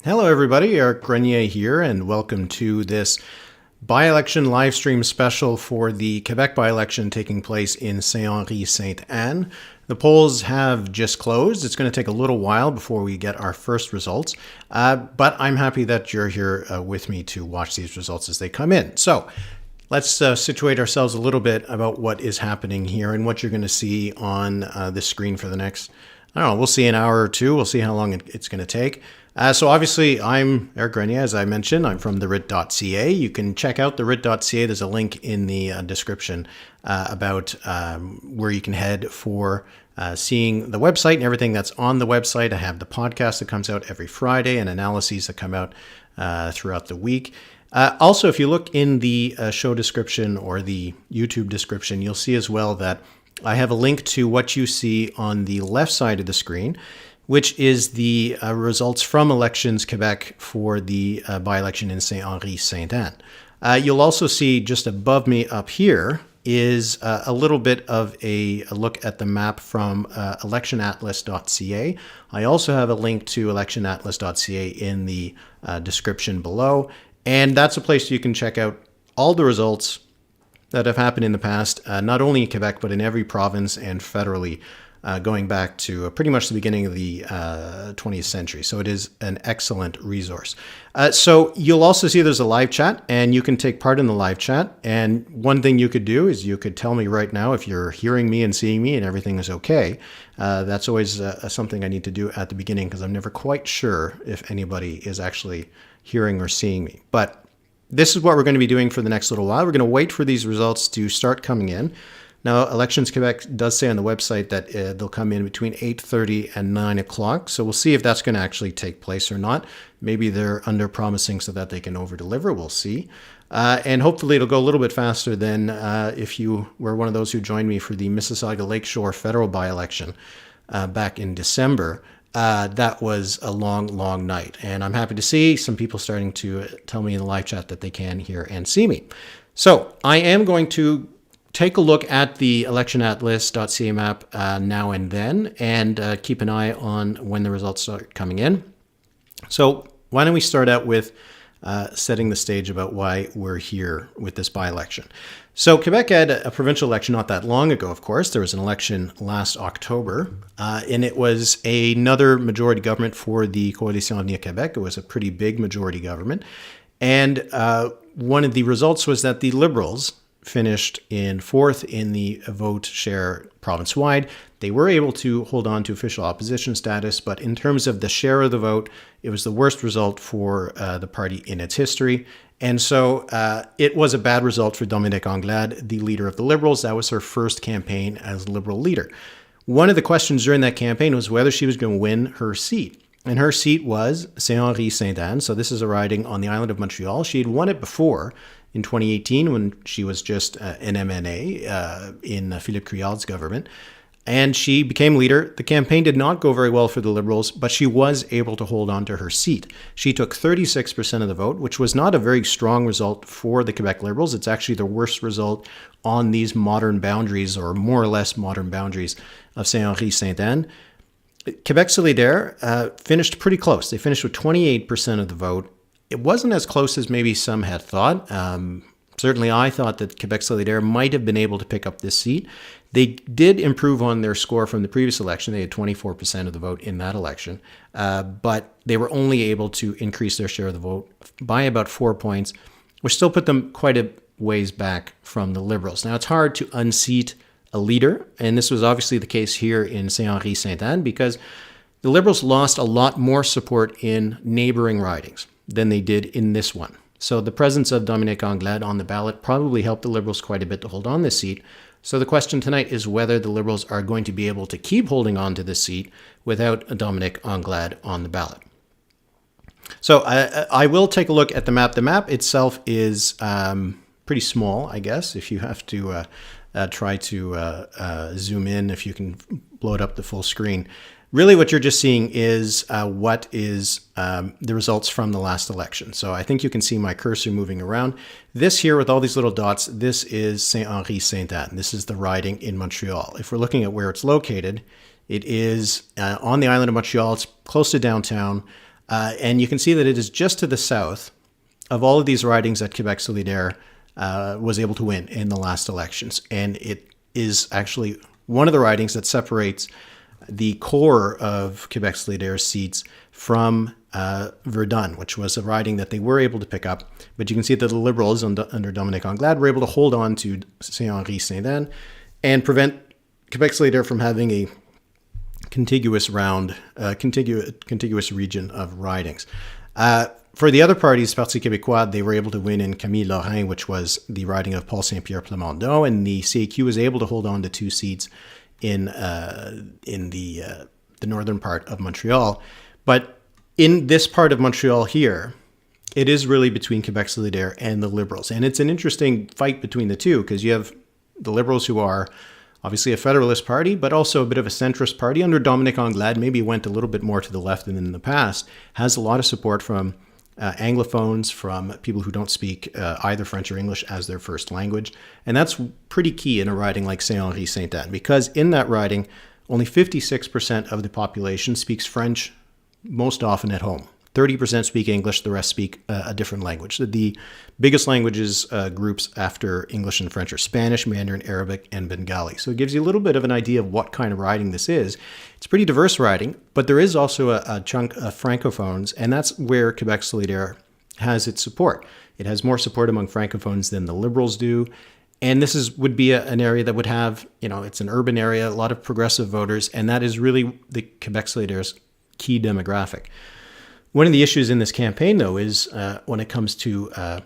Hello everybody, Eric Grenier here, and welcome to this by-election live stream special for the Quebec by-election taking place in Saint-Henri, Sainte-Anne. The polls have just closed. It's going to take a little while before we get our first results, but I'm happy that you're here with me to watch these results as they come in. So let's situate ourselves a little bit about what is happening here and what you're going to see on the screen for the next, I don't know, we'll see an hour or two. We'll see how long it's going to take. So obviously, I'm Eric Grenier, as I mentioned. I'm from therit.ca. You can check out therit.ca. There's a link in the description about where you can head for seeing the website and everything that's on the website. I have the podcast that comes out every Friday and analyses that come out throughout the week. Also, if you look in the show description or the YouTube description, you'll see as well that I have a link to what you see on the left side of the screen, which is the results from Elections Quebec for the by-election in Saint-Henri, Sainte-Anne. You'll also see just above me up here is a little bit of a look at the map from electionatlas.ca. I also have a link to electionatlas.ca in the description below, and that's a place you can check out all the results that have happened in the past, not only in Quebec, but in every province and federally, going back to pretty much the beginning of the 20th century. So it is an excellent resource. So you'll also see there's a live chat, and you can take part in the live chat. And one thing you could do is you could tell me right now if you're hearing me and seeing me and everything is okay. That's always something I need to do at the beginning because I'm never quite sure if anybody is actually hearing or seeing me. But this is what we're going to be doing for the next little while. We're going to wait for these results to start coming in. Now, Elections Quebec does say on the website that they'll come in between 8:30 and 9 o'clock. So we'll see if that's going to actually take place or not. Maybe they're under-promising so that they can over-deliver. We'll see. And hopefully it'll go a little bit faster than if you were one of those who joined me for the Mississauga Lakeshore federal by-election back in December. That was a long, long night. And I'm happy to see some people starting to tell me in the live chat that they can hear and see me. So I am going to take a look at the electionatlas.ca map now and then, and keep an eye on when the results start coming in. So why don't we start out with setting the stage about why we're here with this by-election. So Quebec had a provincial election not that long ago, of course. There was an election last October, and it was another majority government for the Coalition Avenir Québec. It was a pretty big majority government. And one of the results was that the Liberals finished in fourth in the vote share province-wide. They were able to hold on to official opposition status, but in terms of the share of the vote, it was the worst result for the party in its history. And so it was a bad result for Dominique Anglade, the leader of the Liberals. That was her first campaign as Liberal leader. One of the questions during that campaign was whether she was going to win her seat. And her seat was Saint-Henri, Sainte-Anne. So this is a riding on the island of Montreal. She had won it before in 2018 when she was just an MNA in Philippe Couillard's government. And she became leader. The campaign did not go very well for the Liberals, but she was able to hold on to her seat. She took 36% of the vote, which was not a very strong result for the Quebec Liberals. It's actually the worst result on these modern boundaries, or more or less modern boundaries, of Saint-Henri, Sainte-Anne. Quebec Solidaire finished pretty close. They finished with 28% of the vote. It wasn't as close as maybe some had thought. Certainly I thought that Quebec Solidaire might have been able to pick up this seat. They did improve on their score from the previous election. They had 24% of the vote in that election, but they were only able to increase their share of the vote by about 4 points, which still put them quite a ways back from the Liberals. Now, it's hard to unseat a leader, and this was obviously the case here in Saint-Henri, Sainte-Anne, because the Liberals lost a lot more support in neighboring ridings than they did in this one. So the presence of Dominique Anglade on the ballot probably helped the Liberals quite a bit to hold on this seat. So the question tonight is whether the Liberals are going to be able to keep holding on to this seat without Dominique Anglade on the ballot. So I will take a look at the map. The map itself is pretty small, I guess, if you have to try to zoom in, if you can blow it up the full screen. Really what you're just seeing is what is the results from the last election. So I think you can see my cursor moving around. This here with all these little dots, this is Saint-Henri, Sainte-Anne. This is the riding in Montreal. If we're looking at where it's located, it is on the island of Montreal. It's close to downtown. And you can see that it is just to the south of all of these ridings that Quebec Solidaire was able to win in the last elections. And it is actually one of the ridings that separates the core of Quebec Solidaire's seats from Verdun, which was a riding that they were able to pick up. But you can see that the Liberals under Dominique Anglade were able to hold on to Saint-Henri, Sainte-Anne, and prevent Quebec Solidaire from having a contiguous region of ridings. For the other parties, Parti québécois, they were able to win in Camille-Lorrain, which was the riding of Paul Saint-Pierre Plamondon, and the CAQ was able to hold on to 2 seats in the northern part of Montreal. But in this part of Montreal here, it is really between Quebec Solidaire and the Liberals. And it's an interesting fight between the two, because you have the Liberals, who are obviously a federalist party, but also a bit of a centrist party. Under Dominique Anglade, maybe went a little bit more to the left than in the past, has a lot of support from Anglophones, from people who don't speak either French or English as their first language. And that's pretty key in a riding like Saint-Henri, Sainte-Anne, because in that riding, only 56% of the population speaks French most often at home. 30% speak English, the rest speak a different language. The biggest languages groups after English and French are Spanish, Mandarin, Arabic, and Bengali. So it gives you a little bit of an idea of what kind of riding this is. It's pretty diverse riding, but there is also a chunk of Francophones, and that's where Quebec Solidaire has its support. It has more support among Francophones than the Liberals do. And this would be an area that would have, it's an urban area, a lot of progressive voters, and that is really the Quebec Solidaire's key demographic. One of the issues in this campaign, though, is when it comes to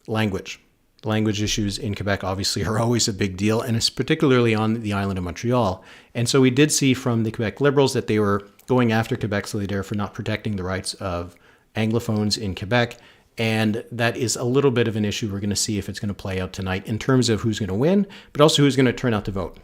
language. Language issues in Quebec obviously are always a big deal, and it's particularly on the island of Montreal. And so we did see from the Quebec Liberals that they were going after Quebec Solidaire for not protecting the rights of Anglophones in Quebec. And that is a little bit of an issue we're going to see if it's going to play out tonight in terms of who's going to win, but also who's going to turn out to vote.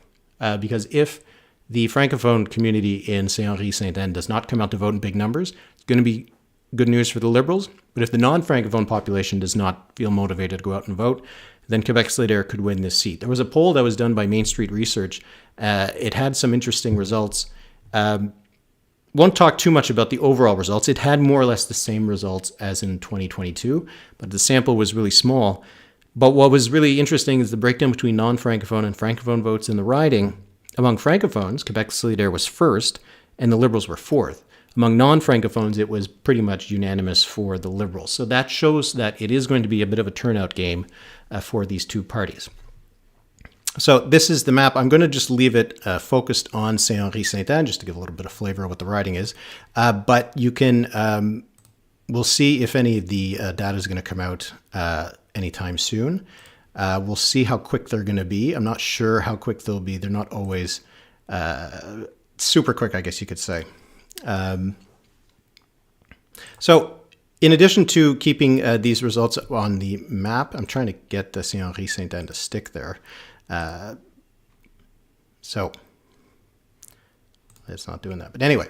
Because if the Francophone community in Saint-Henri, Sainte-Anne does not come out to vote in big numbers, it's going to be good news for the Liberals. But if the non-Francophone population does not feel motivated to go out and vote, then Quebec Solidaire could win this seat. There was a poll that was done by Main Street Research. It had some interesting results. Won't talk too much about the overall results. It had more or less the same results as in 2022, but the sample was really small. But what was really interesting is the breakdown between non-Francophone and Francophone votes in the riding. Among Francophones, Quebec Solidaire was first, and the Liberals were fourth. Among non-Francophones, it was pretty much unanimous for the Liberals. So that shows that it is going to be a bit of a turnout game for these two parties. So this is the map. I'm going to just leave it focused on Saint-Henri, Sainte-Anne, just to give a little bit of flavor of what the riding is. But you can, we'll see if any of the data is going to come out anytime soon. We'll see how quick they're going to be. I'm not sure how quick they'll be. They're not always super quick, I guess you could say. So in addition to keeping these results on the map, I'm trying to get the Saint-Henri, Sainte-Anne to stick there. So it's not doing that. But anyway,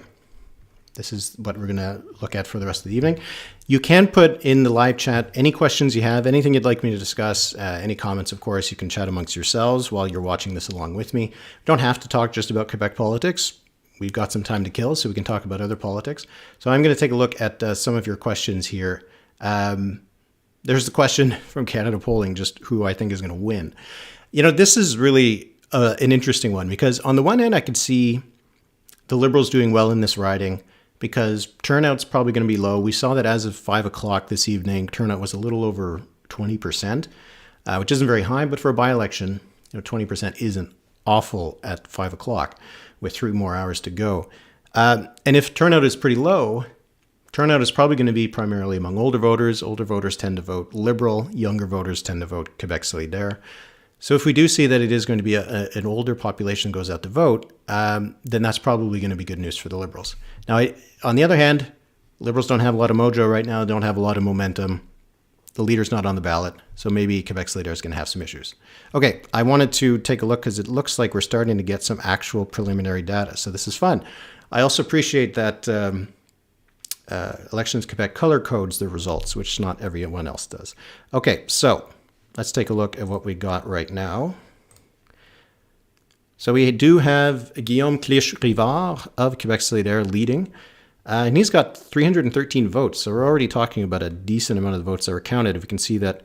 this is what we're going to look at for the rest of the evening. You can put in the live chat any questions you have, anything you'd like me to discuss, any comments, of course. You can chat amongst yourselves while you're watching this along with me. You don't have to talk just about Quebec politics. We've got some time to kill, so we can talk about other politics. So I'm going to take a look at some of your questions here. There's the question from Canada Polling, just who I think is going to win. This is really an interesting one, because on the one hand, I could see the Liberals doing well in this riding because turnout's probably going to be low. We saw that as of 5 o'clock this evening, turnout was a little over 20%, which isn't very high, but for a by-election, 20% isn't awful at 5 o'clock with 3 more hours to go. And if turnout is pretty low, turnout is probably going to be primarily among older voters. Older voters tend to vote Liberal. Younger voters tend to vote Quebec Solidaire. So if we do see that it is going to be an older population goes out to vote, then that's probably going to be good news for the Liberals. Now, on the other hand, Liberals don't have a lot of mojo right now, don't have a lot of momentum. The leader's not on the ballot, so maybe Quebec Solidaire is going to have some issues. Okay, I wanted to take a look because it looks like we're starting to get some actual preliminary data, so this is fun. I also appreciate that Elections Quebec color codes the results, which not everyone else does. Okay, so let's take a look at what we got right now. So we do have Guillaume Cliche-Rivard of Quebec Solidaire leading. And he's got 313 votes. So we're already talking about a decent amount of the votes that were counted. If we can see that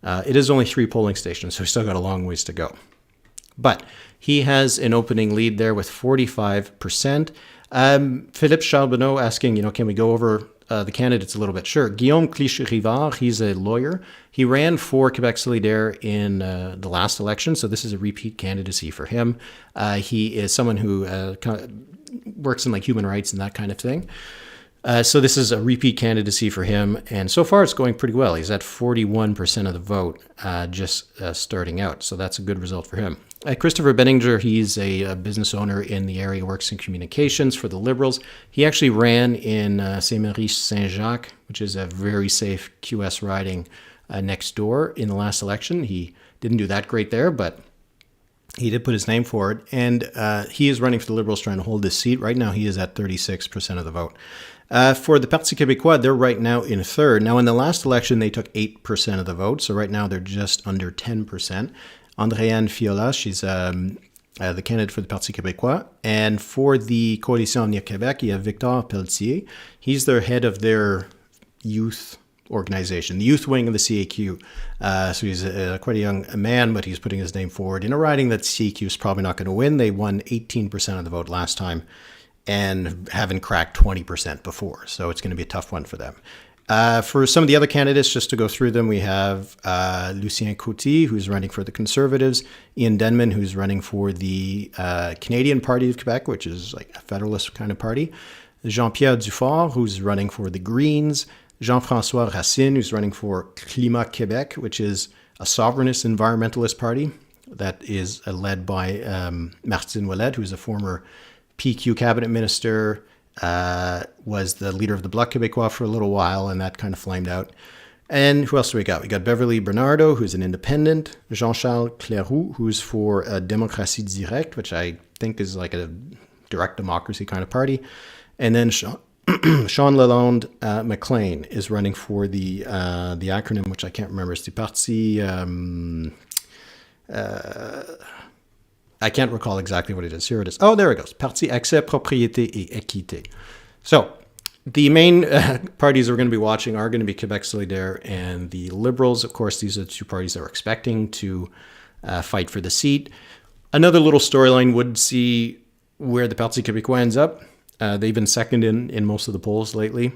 it is only 3 polling stations, so he's still got a long ways to go. But he has an opening lead there with 45%. Philippe Charbonneau asking, can we go over the candidates a little bit? Sure. Guillaume Cliche-Rivard, he's a lawyer. He ran for Quebec Solidaire in the last election, so this is a repeat candidacy for him. He is someone who works in like human rights and that kind of thing. So this is a repeat candidacy for him, and so far it's going pretty well. He's at 41% of the vote just starting out, so that's a good result for him. Christopher Baenninger, he's a business owner in the area, works in communications for the Liberals. He actually ran in Saint-Henri, Saint-Jacques, which is a very safe QS riding next door in the last election. He didn't do that great there, but he did put his name forward, and he is running for the Liberals, trying to hold this seat. Right now, he is at 36% of the vote. For the Parti québécois, they're right now in third. Now, in the last election, they took 8% of the vote, so right now they're just under 10%. Andréanne Fiola, she's the candidate for the Parti québécois. And for the Coalition Avenir Québec, you have Victor Pelletier. He's their head of their youth organization, the youth wing of the CAQ. So he's quite a young man, but he's putting his name forward in a riding that CAQ is probably not going to win. They won 18% of the vote last time and haven't cracked 20% before. So it's going to be a tough one for them. For some of the other candidates, just to go through them, we have Lucien Koty, who's running for the Conservatives, Ian Denman, who's running for the Canadian Party of Quebec, which is like a federalist kind of party, Jean-Pierre Duford, who's running for the Greens, Jean-François Racine, who's running for Climat Québec, which is a sovereignist environmentalist party that is led by Martine Ouellet, who's a former PQ cabinet minister, was the leader of the Bloc Québécois for a little while, and that kind of flamed out. And who else do we got? We got Beverly Bernardo, who's an independent, Jean-Charles Cléroux, who's for Démocratie directe, which I think is like a direct democracy kind of party. And then Shawn Lalande McLean is running for the acronym, which I can't remember. It's the Parti... I can't recall exactly what it is. Here it is. Oh, there it goes. Parti, accès, propriété, et équité. So the main parties we're going to be watching are going to be Quebec Solidaire and the Liberals. Of course, these are the two parties that we're expecting to fight for the seat. Another little storyline would see where the Parti québécois ends up. They've been second in most of the polls lately.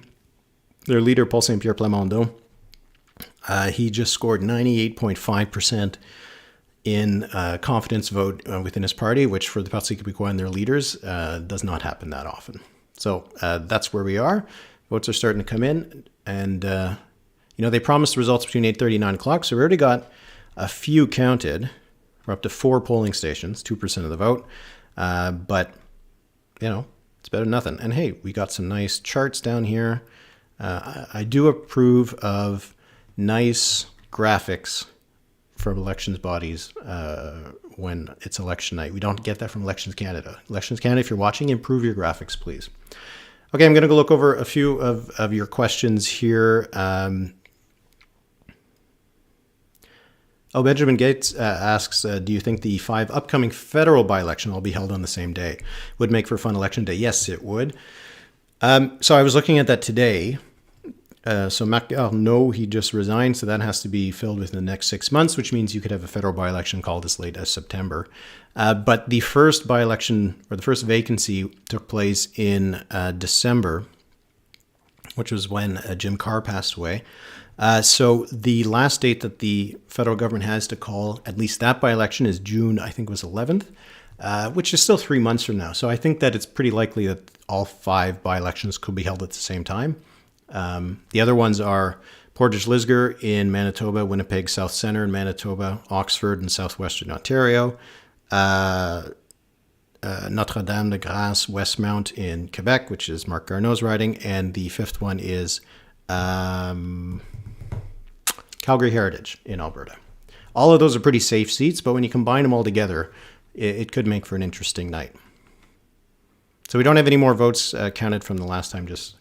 Their leader, Paul Saint-Pierre Plamondon, he just scored 98.5% in confidence vote within his party, which for the Parti québécois and their leaders does not happen that often. So that's where we are. Votes are starting to come in, and they promised the results between 8:30 and 9 o'clock, so we already got a few counted. We're up to 4 polling stations, 2% of the vote, but it's better than nothing. And hey, we got some nice charts down here. I do approve of nice graphics from elections bodies when it's election night. We don't get that from Elections Canada. Elections Canada, if you're watching, improve your graphics, please. Okay, I'm going to go look over a few of your questions here. Benjamin Gates asks, do you think the 5 upcoming federal by-election will be held on the same day? Would make for a fun election day? Yes, it would. So I was looking at that today. So Marc Garneau, he just resigned, so that has to be filled within the next 6 months, which means you could have a federal by-election called as late as September. But the first by-election, or the first vacancy, took place in December, which was when Jim Carr passed away. So the last date that the federal government has to call at least that by-election is June, I think it was 11th, which is still 3 months from now. So I think that it's pretty likely that all 5 by-elections could be held at the same time. The other ones are Portage-Lisgar in Manitoba, Winnipeg South Centre in Manitoba, Oxford in southwestern Ontario, Notre-Dame-de-Grâce, Westmount in Quebec, which is Marc Garneau's riding, and the 5th one is Calgary Heritage in Alberta. All of those are pretty safe seats, but when you combine them all together, it could make for an interesting night. So we don't have any more votes counted from the last time, just...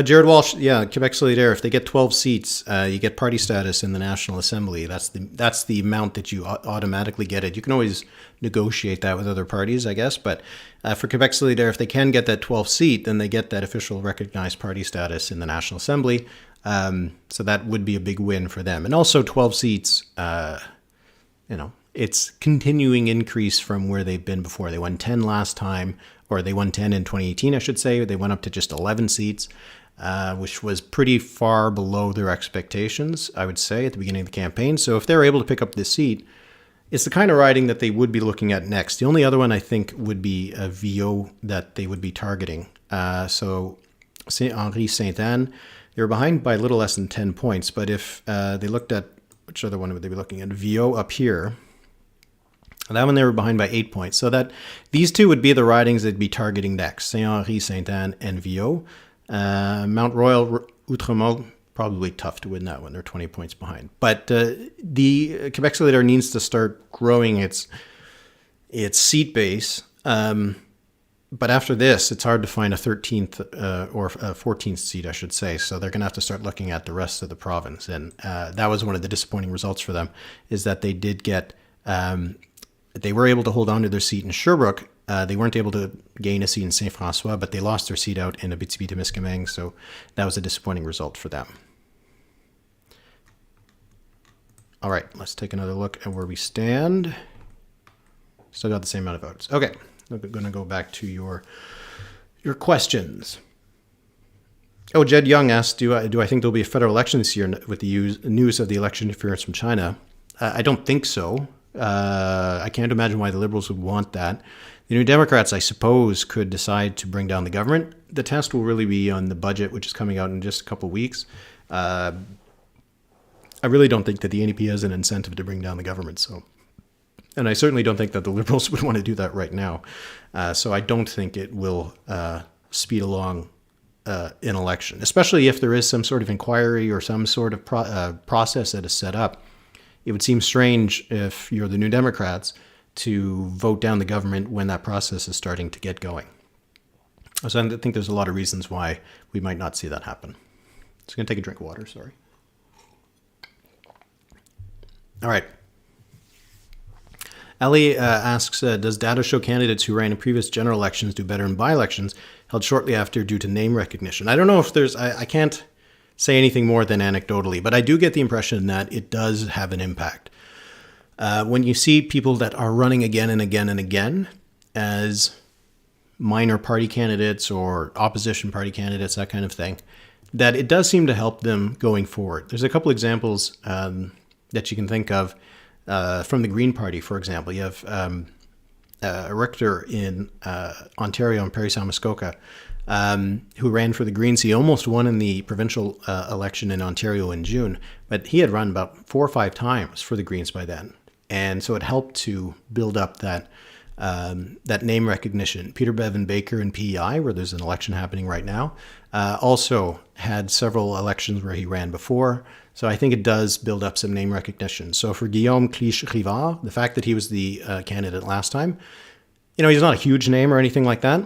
Jared Walsh, yeah, Quebec Solidaire. If they get 12 seats, you get party status in the National Assembly. That's the amount that you automatically get it. You can always negotiate that with other parties, I guess. But for Quebec Solidaire, if they can get that 12th seat, then they get that official recognized party status in the National Assembly. So that would be a big win for them. And also 12 seats, it's continuing increase from where they've been before. They won 10 last time, or they won 10 in 2018, I should say. They went up to just 11 seats, which was pretty far below their expectations, I would say, at the beginning of the campaign. So if they're able to pick up this seat, it's the kind of riding that they would be looking at next. The only other one I think would be a VO that they would be targeting. So Saint-Henri, Sainte-Anne, they were behind by a little less than 10 points. But if they looked at, which other one would they be looking at? VO up here. That one they were behind by 8 points. So that these two would be the ridings they'd be targeting next. Saint-Henri, Sainte-Anne, and VO. Mount Royal, Outremont, probably tough to win that one. They're 20 points behind. But the Quebec Solidaire needs to start growing its seat base. But after this, it's hard to find a 13th or a 14th seat, I should say. So they're going to have to start looking at the rest of the province. And that was one of the disappointing results for them, is that they did get... they were able to hold on to their seat in Sherbrooke. They weren't able to gain a seat in Saint-François, but they lost their seat out in Abitibi-Témiscamingue, so that was a disappointing result for them. All right, let's take another look at where we stand. Still got the same amount of votes. Okay, I'm going to go back to your questions. Oh, Jed Young asked, do I think there'll be a federal election this year with the news of the election interference from China? I don't think so. I can't imagine why the Liberals would want that. The New Democrats, I suppose, could decide to bring down the government. The test will really be on the budget, which is coming out in just a couple of weeks. I really don't think that the NDP has an incentive to bring down the government. And I certainly don't think that the Liberals would want to do that right now. So I don't think it will speed along an election, especially if there is some sort of inquiry or some sort of process that is set up. It would seem strange if you're the New Democrats to vote down the government when that process is starting to get going. So I think there's a lot of reasons why we might not see that happen. Just going to take a drink of water, sorry. All right. Ali asks, does data show candidates who ran in previous general elections do better in by-elections held shortly after due to name recognition? I don't know if there's... I can't say anything more than anecdotally, but I do get the impression that it does have an impact. When you see people that are running again and again and again as minor party candidates or opposition party candidates, that kind of thing, that it does seem to help them going forward. There's a couple examples that you can think of from the Green Party, for example. You have a rector in Ontario, in Parry-Sound-Muskoka, who ran for the Greens. He almost won in the provincial election in Ontario in June, but he had run about 4 or 5 times for the Greens by then. And so it helped to build up that name recognition. Peter Bevan Baker in PEI, where there's an election happening right now, also had several elections where he ran before. So I think it does build up some name recognition. So for Guillaume Cliche-Rivard, the fact that he was the candidate last time, he's not a huge name or anything like that,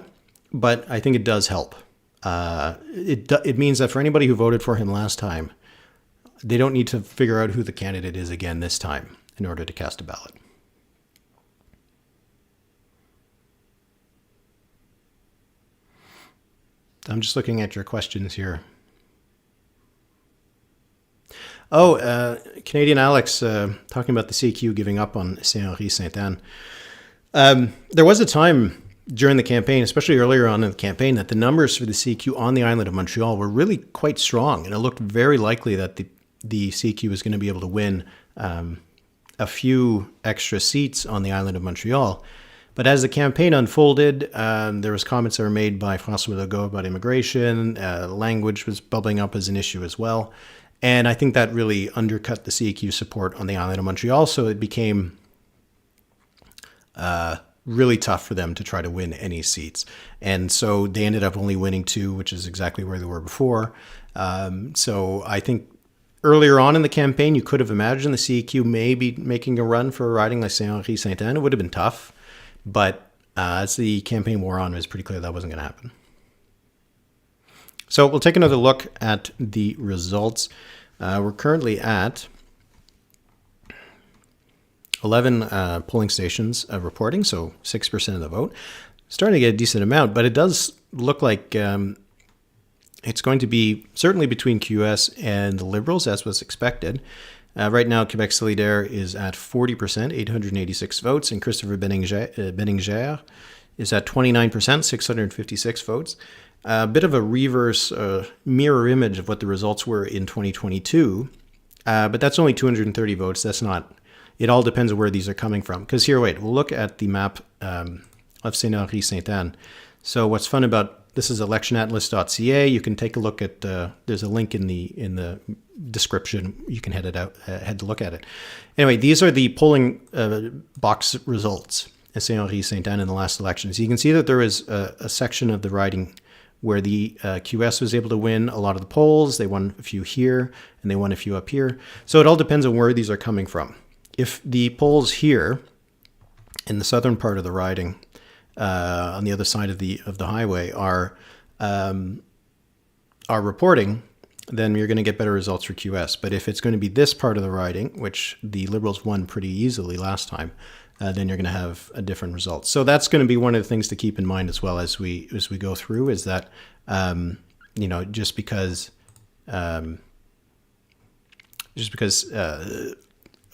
but I think it does help. It means that for anybody who voted for him last time, they don't need to figure out who the candidate is again this time in order to cast a ballot. I'm just looking at your questions here. Oh, Canadian Alex talking about the CQ giving up on Saint-Henri, Sainte-Anne. There was a time during the campaign, especially earlier on in the campaign, that the numbers for the CQ on the island of Montreal were really quite strong, and it looked very likely that the CQ was going to be able to win a few extra seats on the island of Montreal. But as the campaign unfolded, there was comments that were made by François Legault about immigration. Language was bubbling up as an issue as well. And I think that really undercut the CQ support on the island of Montreal, so it became really tough for them to try to win any seats. And so they ended up only winning 2, which is exactly where they were before. So I think earlier on in the campaign, you could have imagined the CQ maybe making a run for a riding like Saint-Henri, Sainte-Anne. It would have been tough. But as the campaign wore on, it was pretty clear that wasn't going to happen. So we'll take another look at the results. We're currently at 11 polling stations reporting, so 6% of the vote. Starting to get a decent amount, but it does look like it's going to be certainly between QS and the Liberals, as was expected. Right now, Quebec Solidaire is at 40%, 886 votes, and Christopher Baenninger is at 29%, 656 votes. A bit of a reverse mirror image of what the results were in 2022, but that's only 230 votes. That's not, it all depends on where these are coming from. Because here, wait, we'll look at the map of Saint-Henri, Sainte-Anne. So what's fun about, this is electionatlas.ca. You can take a look at, there's a link in the description. You can head to look at it. Anyway, these are the polling box results at Saint-Henri, Sainte-Anne in the last elections. You can see that there is a section of the riding where the QS was able to win a lot of the polls. They won a few here, and they won a few up here. So it all depends on where these are coming from. If the polls here in the southern part of the riding, on the other side of the highway, are reporting, then you're going to get better results for QS. But if it's going to be this part of the riding, which the Liberals won pretty easily last time, then you're going to have a different result. So that's going to be one of the things to keep in mind as well as we go through, is that just because a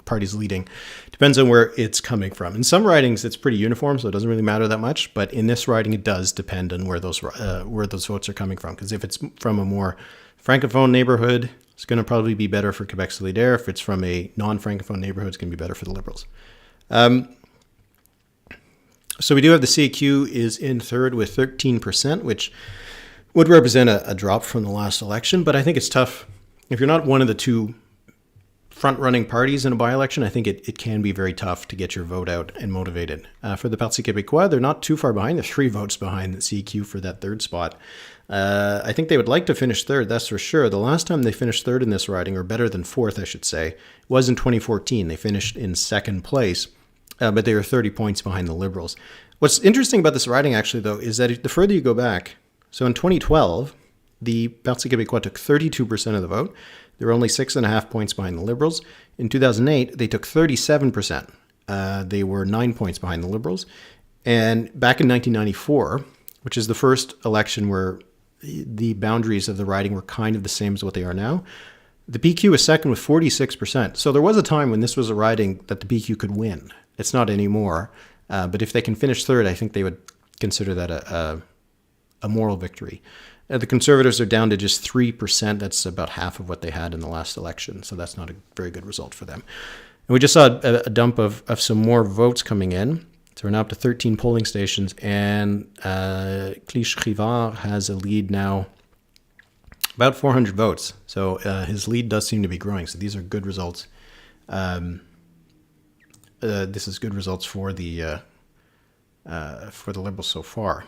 party's leading depends on where it's coming from. In some ridings, it's pretty uniform, so it doesn't really matter that much. But in this riding, it does depend on where those votes are coming from. Because if it's from a more francophone neighborhood, it's going to probably be better for Quebec Solidaire. If it's from a non-francophone neighborhood, it's going to be better for the Liberals. So we do have the CQ is in third with 13%, which would represent a drop from the last election. But I think it's tough. If you're not one of the two front-running parties in a by-election, I think it can be very tough to get your vote out and motivated. For the Parti québécois, they're not too far behind. They're 3 votes behind the CQ for that third spot. I think they would like to finish third, that's for sure. The last time they finished third in this riding, or better than fourth, I should say, was in 2014. They finished in second place, but they were 30 points behind the Liberals. What's interesting about this riding, actually, though, is that the further you go back, so in 2012, the Parti québécois took 32% of the vote. They were only 6.5 points behind the Liberals. In 2008, they took 37%. They were 9 points behind the Liberals. And back in 1994, which is the first election where the boundaries of the riding were kind of the same as what they are now, the PQ was second with 46%. So there was a time when this was a riding that the PQ could win. It's not anymore. But if they can finish third, I think they would consider that a moral victory. The Conservatives are down to just 3%. That's about half of what they had in the last election. So that's not a very good result for them. And we just saw a dump of some more votes coming in. So we're now up to 13 polling stations. And Cliche-Rivard has a lead now, about 400 votes. So his lead does seem to be growing. So these are good results. This is good results for the Liberals so far.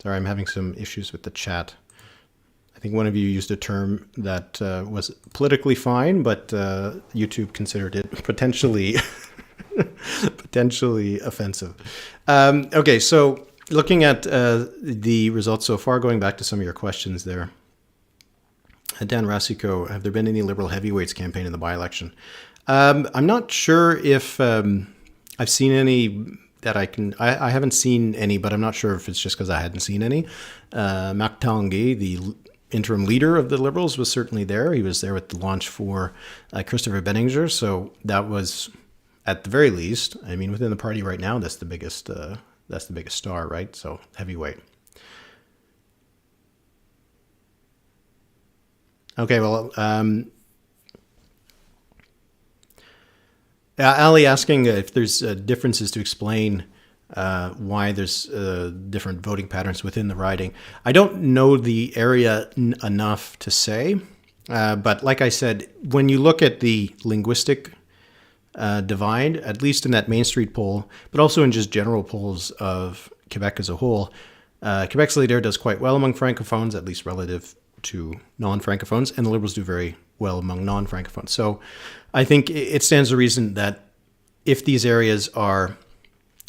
Sorry, I'm having some issues with the chat. I think one of you used a term that was politically fine, but YouTube considered it potentially offensive. Okay, so looking at the results so far, going back to some of your questions there. Dan Rasico, have there been any Liberal heavyweights campaign in the by-election? I'm not sure if I've seen any that I haven't seen any, but I'm not sure if it's just because I hadn't seen any. Marc Tanguay, the interim leader of the Liberals, was certainly there. He was there with the launch for Christopher Baenninger, so that was, at the very least, I mean, within the party right now, that's the biggest star, right? So heavyweight. Okay, well, Ali asking if there's differences to explain why there's different voting patterns within the riding. I don't know the area enough to say, but like I said, when you look at the linguistic divide, at least in that Main Street poll, but also in just general polls of Quebec as a whole, Quebec Solidaire does quite well among Francophones, at least relative to non-Francophones, and the Liberals do very well among non-Francophones. So I think it stands to reason that if these areas are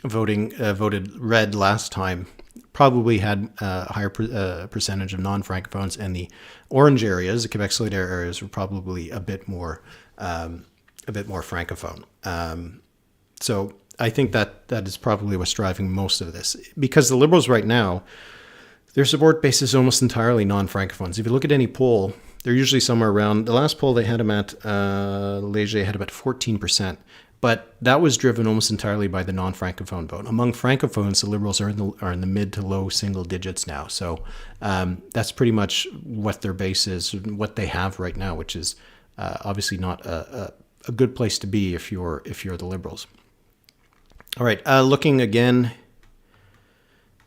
voted red last time probably had a higher percentage of non-francophones, and the orange areas, the Quebec Solidaire areas, were probably a bit more francophone. So I think that is probably what's driving most of this, because the Liberals right now, their support base is almost entirely non-francophones. If you look at any poll, they're usually somewhere around, the last poll they had them at, Léger had about 14%, but that was driven almost entirely by the non-francophone vote. Among francophones, the Liberals are in the mid to low single digits now. So that's pretty much what their base is, what they have right now, which is obviously not a good place to be if you're the Liberals. All right, looking again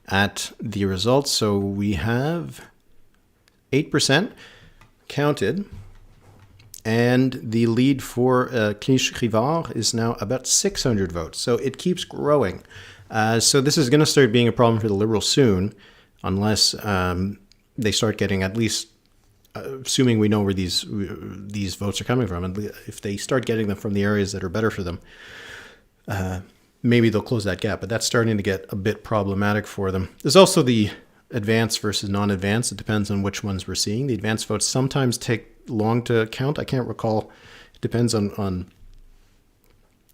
at the results. So we have 8% counted, and the lead for Cliche-Rivard is now about 600 votes. So it keeps growing. So this is going to start being a problem for the Liberals soon, unless they start getting, at least, assuming we know where these votes are coming from, and if they start getting them from the areas that are better for them, maybe they'll close that gap. But that's starting to get a bit problematic for them. There's also the advanced versus non-advanced. It depends on which ones we're seeing. The advanced votes sometimes take long to count. I can't recall. It depends on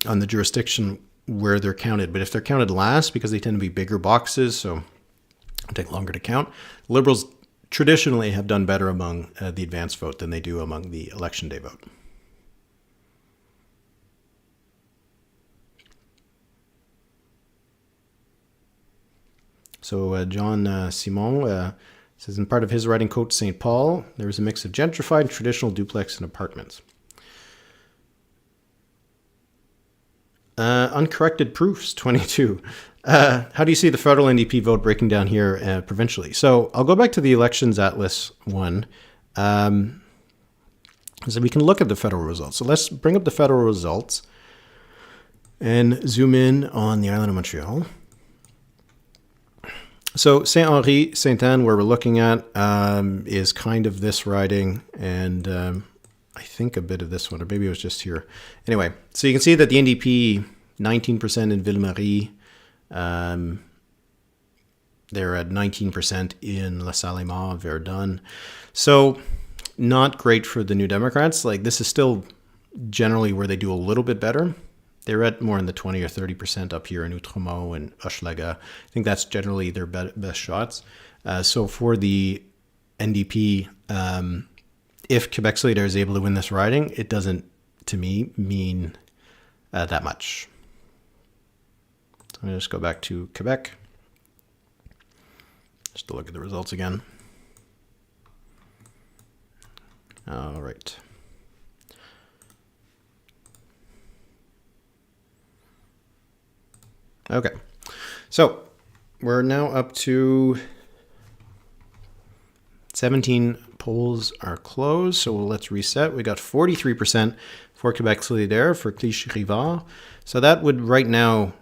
the jurisdiction where they're counted. But if they're counted last, because they tend to be bigger boxes, so it'll take longer to count. Liberals traditionally have done better among the advanced vote than they do among the election day vote. So John Simon says, in part of his writing, Côte St. Paul, there was a mix of gentrified, traditional duplex, and apartments. Uncorrected proofs, 22. How do you see the federal NDP vote breaking down here provincially? So I'll go back to the Elections Atlas one. So we can look at the federal results. So let's bring up the federal results and zoom in on the island of Montreal. So Saint-Henri, Sainte-Anne, where we're looking at, is kind of this riding, and I think a bit of this one, or maybe it was just here. Anyway, so you can see that the NDP, 19% in Ville-Marie, they're at 19% in La Salle-Mare, Verdun. So not great for the New Democrats. Like, this is still generally where they do a little bit better. They're at more in the 20 or 30% up here in Outremont and Hochelaga. I think that's generally their best shots. So for the NDP, if Quebec Solidaire is able to win this riding, it doesn't, to me, mean that much. So I'm going to just go back to Quebec, just to look at the results again. All right. Okay, so we're now up to 17 polls are closed, so let's reset. We got 43% for Quebec Solidaire, for Cliche-Rivard. So that would right now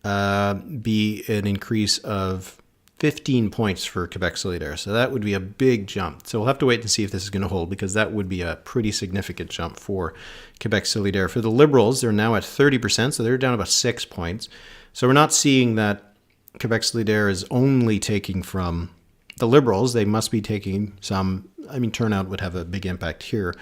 be an increase of 15 points for Quebec Solidaire. So that would be a big jump. So we'll have to wait and see if this is going to hold, because that would be a pretty significant jump for Quebec Solidaire. For the Liberals, they're now at 30%, so they're down about 6 points. So we're not seeing that Quebec Solidaire is only taking from the Liberals. They must be taking some. I mean, turnout would have a big impact here.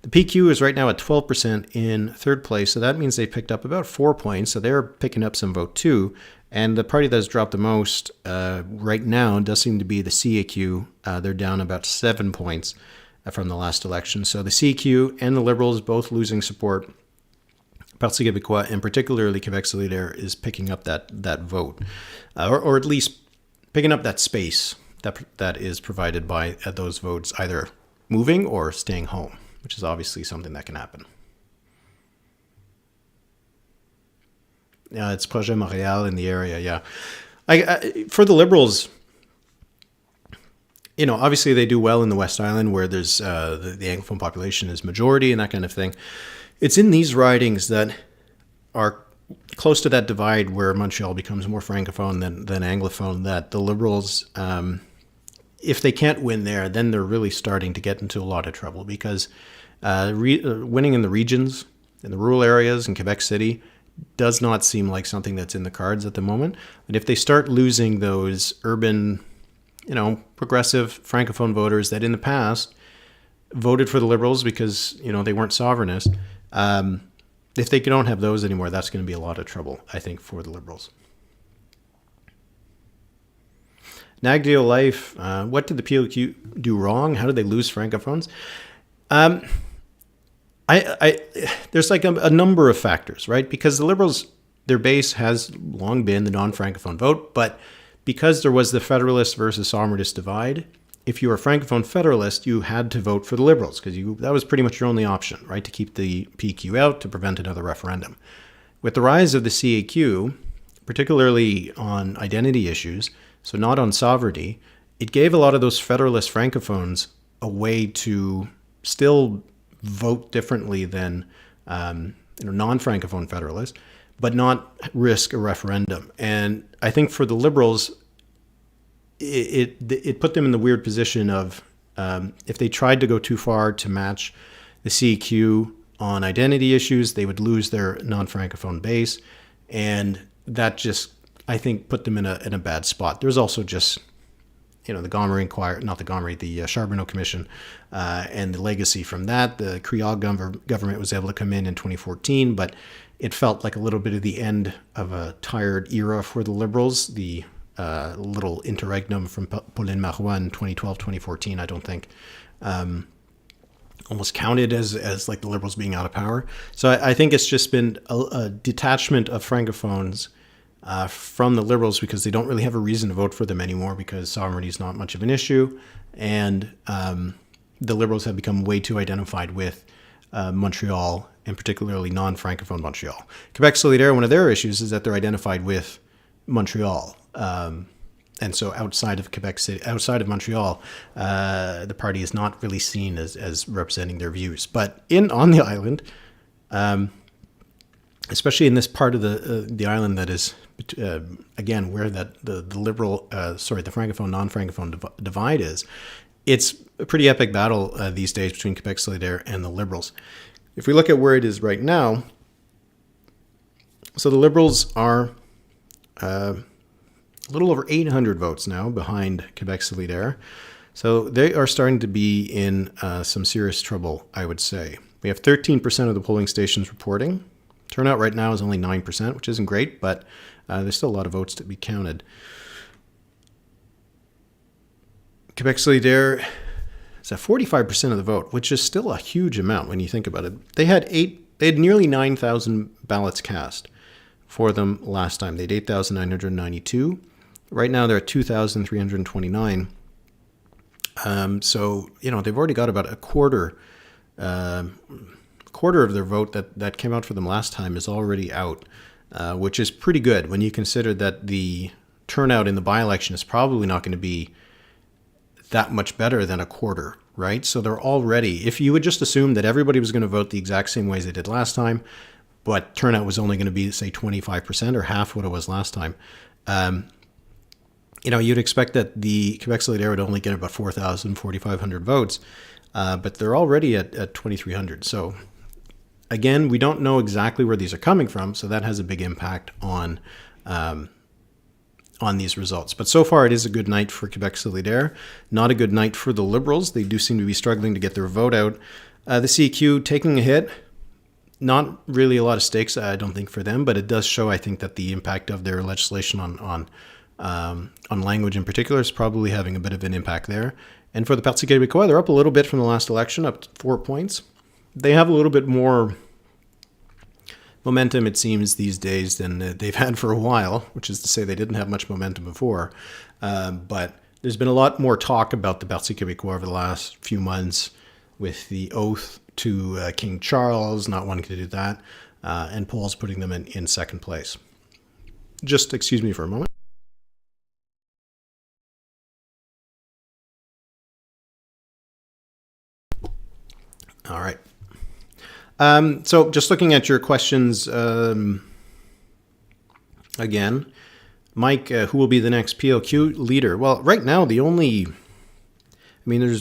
The PQ is right now at 12% in third place, so that means they picked up about 4 points, so they're picking up some vote too. And the party that has dropped the most right now does seem to be the CAQ. They're down about 7 points from the last election. So the CAQ and the Liberals both losing support. Parti québécois, and particularly Quebec Solidaire, is picking up that vote, or at least picking up that space that is provided by those votes, either moving or staying home, which is obviously something that can happen. Yeah, it's Projet Montreal in the area, yeah. For the Liberals, you know, obviously they do well in the West Island, where there's the Anglophone population is majority and that kind of thing. It's in these ridings that are close to that divide where Montreal becomes more Francophone than Anglophone, that the Liberals, if they can't win there, then they're really starting to get into a lot of trouble, because winning in the regions, in the rural areas, in Quebec City, does not seem like something that's in the cards at the moment. But if they start losing those urban, progressive Francophone voters that in the past voted for the Liberals because, they weren't sovereignist, if they don't have those anymore, that's going to be a lot of trouble, I think, for the Liberals. Nagdeo Life, what did the PLQ do wrong? How did they lose Francophones? There's like a number of factors, right? Because the Liberals, their base has long been the non-Francophone vote, but because there was the Federalist versus Sovereignist divide, if you were a Francophone Federalist, you had to vote for the Liberals because that was pretty much your only option, right? To keep the PQ out, to prevent another referendum. With the rise of the CAQ, particularly on identity issues, so not on sovereignty, it gave a lot of those Federalist Francophones a way to still vote differently than non-Francophone Federalists, but not risk a referendum. And I think for the Liberals, it put them in the weird position of if they tried to go too far to match the CQ on identity issues, they would lose their non-Francophone base, and that just, I think, put them in a bad spot. There's also just the Gomery Inquiry, not the Gomery, the Charbonneau Commission, and the legacy from that. The Creole government was able to come in 2014, but it felt like a little bit of the end of a tired era for the Liberals. The little interregnum from Pauline Marois in 2012-2014, I don't think almost counted as like the Liberals being out of power. So I think it's just been a detachment of Francophones from the Liberals because they don't really have a reason to vote for them anymore because sovereignty is not much of an issue. And the Liberals have become way too identified with Montreal, and particularly non-Francophone Montreal. Quebec Solidaire, one of their issues is that they're identified with Montreal. And so outside of Quebec City, outside of Montreal, the party is not really seen as representing their views. But on the island, especially in this part of the island that is, again, where the liberal, the Francophone, non-Francophone divide is, it's a pretty epic battle these days between Quebec Solidaire and the Liberals. If we look at where it is right now, so the Liberals are a little over 800 votes now behind Quebec Solidaire. So they are starting to be in some serious trouble, I would say. We have 13% of the polling stations reporting. Turnout right now is only 9%, which isn't great, but there's still a lot of votes to be counted. Quebec Solidaire is at 45% of the vote, which is still a huge amount when you think about it. They had nearly 9,000 ballots cast for them last time. They had 8,992. Right now they're at 2,329. So, they've already got about a quarter of their vote that came out for them last time is already out, which is pretty good when you consider that the turnout in the by-election is probably not going to be that much better than a quarter, right? So they're already, if you would just assume that everybody was going to vote the exact same ways they did last time, but turnout was only going to be, say, 25% or half what it was last time, you'd expect that the Quebec Solidaire would only get about 4,500 votes, but they're already at 2,300. So again, we don't know exactly where these are coming from, so that has a big impact on these results. But so far, it is a good night for Quebec Solidaire. Not a good night for the Liberals. They do seem to be struggling to get their vote out. The CQ taking a hit. Not really a lot of stakes, I don't think, for them, but it does show, I think, that the impact of their legislation on language in particular is probably having a bit of an impact there. And for the Parti québécois, they're up a little bit from the last election, up 4 points. They have a little bit more momentum, it seems, these days than they've had for a while, which is to say they didn't have much momentum before. But there's been a lot more talk about the Parti québécois over the last few months with the oath to King Charles, not wanting to do that, and polls putting them in second place. Just excuse me for a moment. All right. So just looking at your questions again, Mike, who will be the next PLQ leader? Well, right now, there's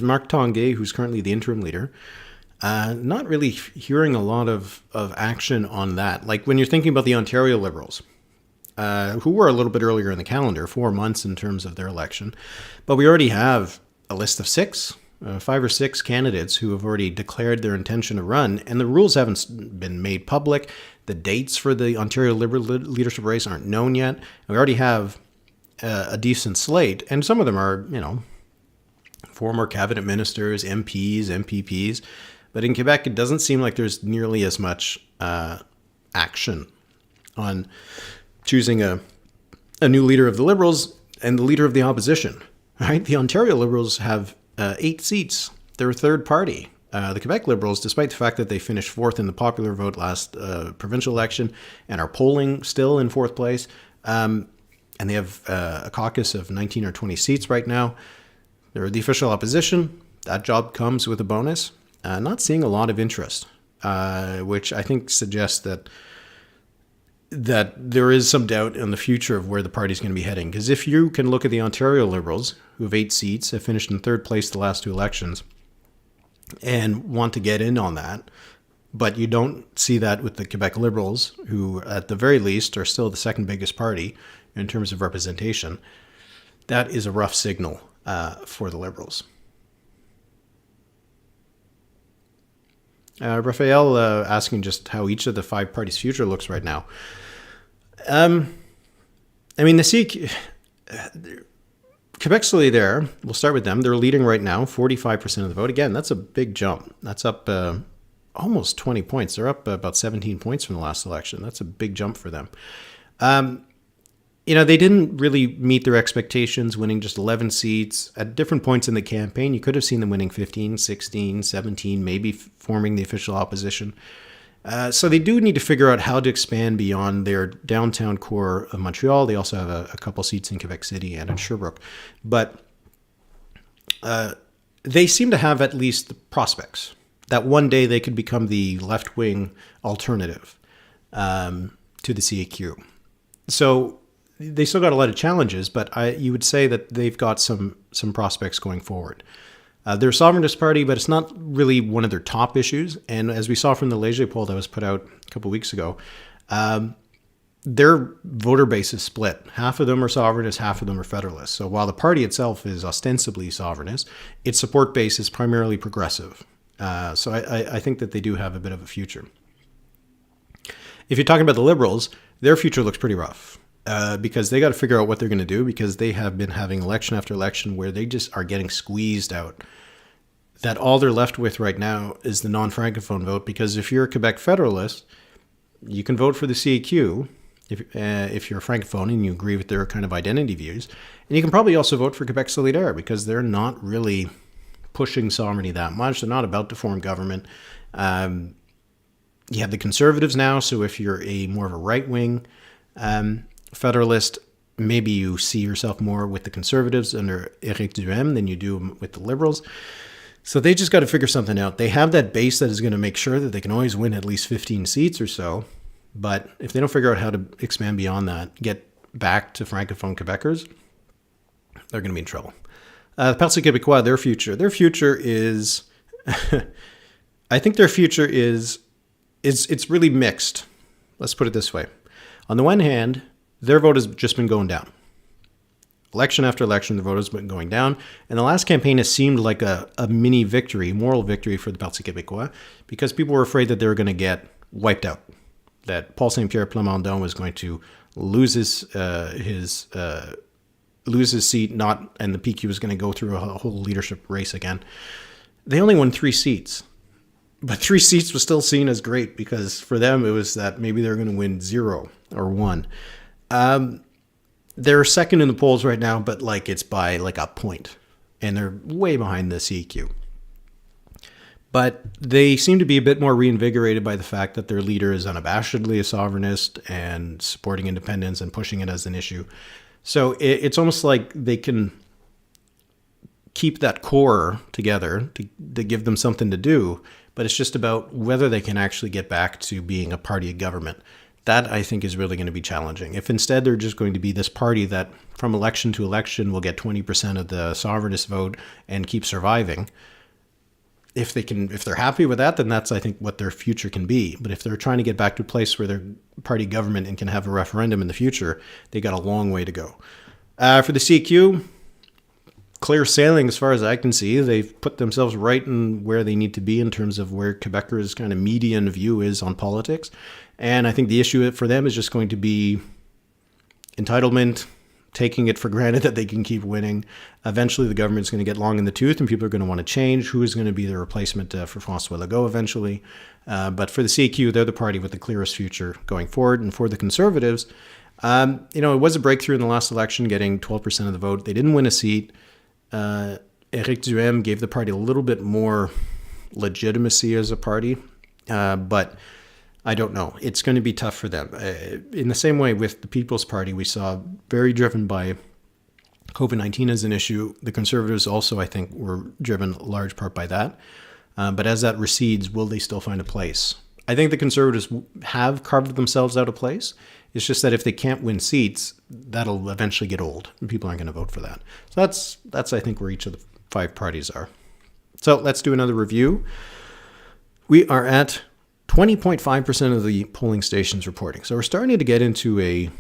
Marc Tanguay, who's currently the interim leader. Not really hearing a lot of action on that. Like when you're thinking about the Ontario Liberals, who were a little bit earlier in the calendar, 4 months in terms of their election, but we already have a list of 5 or 6 candidates who have already declared their intention to run, and the rules haven't been made public. The dates for the Ontario Liberal leadership race aren't known yet. And we already have a decent slate, and some of them are, former cabinet ministers, MPs, MPPs. But in Quebec, it doesn't seem like there's nearly as much action on choosing a new leader of the Liberals and the leader of the opposition. Right? The Ontario Liberals have 8 seats. They're a third party. The Quebec Liberals, despite the fact that they finished 4th in the popular vote last provincial election and are polling still in 4th place, and they have a caucus of 19 or 20 seats right now. They're the official opposition. That job comes with a bonus. Not seeing a lot of interest, which I think suggests that there is some doubt in the future of where the party's going to be heading. Because if you can look at the Ontario Liberals, who have 8 seats, have finished in 3rd place the last 2 elections, and want to get in on that, but you don't see that with the Quebec Liberals, who at the very least are still the 2nd biggest party in terms of representation, that is a rough signal for the Liberals. Raphael asking just how each of the 5 parties' future looks right now. The Quebec Solidaire, we'll start with them. They're leading right now, 45% of the vote. Again, that's a big jump. That's up almost 20 points. They're up about 17 points from the last election. That's a big jump for them. They didn't really meet their expectations, winning just 11 seats. At different points in the campaign, you could have seen them winning 15, 16, 17, maybe forming the official opposition. So they do need to figure out how to expand beyond their downtown core of Montreal. They also have a couple seats in Quebec City and in Sherbrooke. But they seem to have at least prospects that one day they could become the left-wing alternative to the CAQ. So they still got a lot of challenges, but you would say that they've got some prospects going forward. They're a sovereignist party, but it's not really one of their top issues. And as we saw from the Léger poll that was put out a couple of weeks ago, their voter base is split. Half of them are sovereignist, half of them are federalist. So while the party itself is ostensibly sovereignist, its support base is primarily progressive. So I think that they do have a bit of a future. If you're talking about the Liberals, their future looks pretty rough. Because they got to figure out what they're going to do, because they have been having election after election where they just are getting squeezed out. That all they're left with right now is the non-Francophone vote, because if you're a Quebec Federalist, you can vote for the CAQ if you're a Francophone and you agree with their kind of identity views. And you can probably also vote for Quebec Solidaire, because they're not really pushing sovereignty that much. They're not about to form government. You have the Conservatives now, so if you're more of a right-wing Federalist, maybe you see yourself more with the Conservatives under Éric Duhem than you do with the Liberals. So they just got to figure something out. They have that base that is going to make sure that they can always win at least 15 seats or so. But if they don't figure out how to expand beyond that, get back to Francophone Quebecers, they're going to be in trouble. Parti québécois, their future is, I think their future is it's really mixed. Let's put it this way. On the one hand, their vote has just been going down. Election after election, the vote has been going down. And the last campaign has seemed like a mini victory, moral victory for the Parti québécois, because people were afraid that they were going to get wiped out, that Paul Saint-Pierre Plamondon was going to lose his seat, and the PQ was going to go through a whole leadership race again. They only won 3 seats. But 3 seats was still seen as great, because for them it was that maybe they're going to win 0 or 1. They're second in the polls right now, but it's by a point. And they're way behind the CAQ. But they seem to be a bit more reinvigorated by the fact that their leader is unabashedly a sovereignist and supporting independence and pushing it as an issue. So it's almost like they can keep that core together to give them something to do, but it's just about whether they can actually get back to being a party of government. That, I think, is really going to be challenging. If instead they're just going to be this party that from election to election will get 20% of the sovereignist vote and keep surviving, if they're happy with that, then that's, I think, what their future can be. But if they're trying to get back to a place where they're party government and can have a referendum in the future, they got a long way to go. For the CQ, clear sailing as far as I can see. They've put themselves right in where they need to be in terms of where Quebecers' kind of median view is on politics. And I think the issue for them is just going to be entitlement, taking it for granted that they can keep winning. Eventually, the government's going to get long in the tooth and people are going to want to change. Who is going to be the replacement for François Legault eventually? But for the CQ, they're the party with the clearest future going forward. And for the Conservatives, it was a breakthrough in the last election, getting 12% of the vote. They didn't win a seat. Éric Duhaime gave the party a little bit more legitimacy as a party, but I don't know. It's going to be tough for them. In the same way with the People's Party, we saw very driven by COVID-19 as an issue. The Conservatives also, I think, were driven large part by that. But as that recedes, will they still find a place? I think the Conservatives have carved themselves out a place. It's just that if they can't win seats, that'll eventually get old, and people aren't going to vote for that. So that's I think, where each of the five parties are. So let's do another review. We are at 20.5% of the polling stations reporting. So we're starting to get into a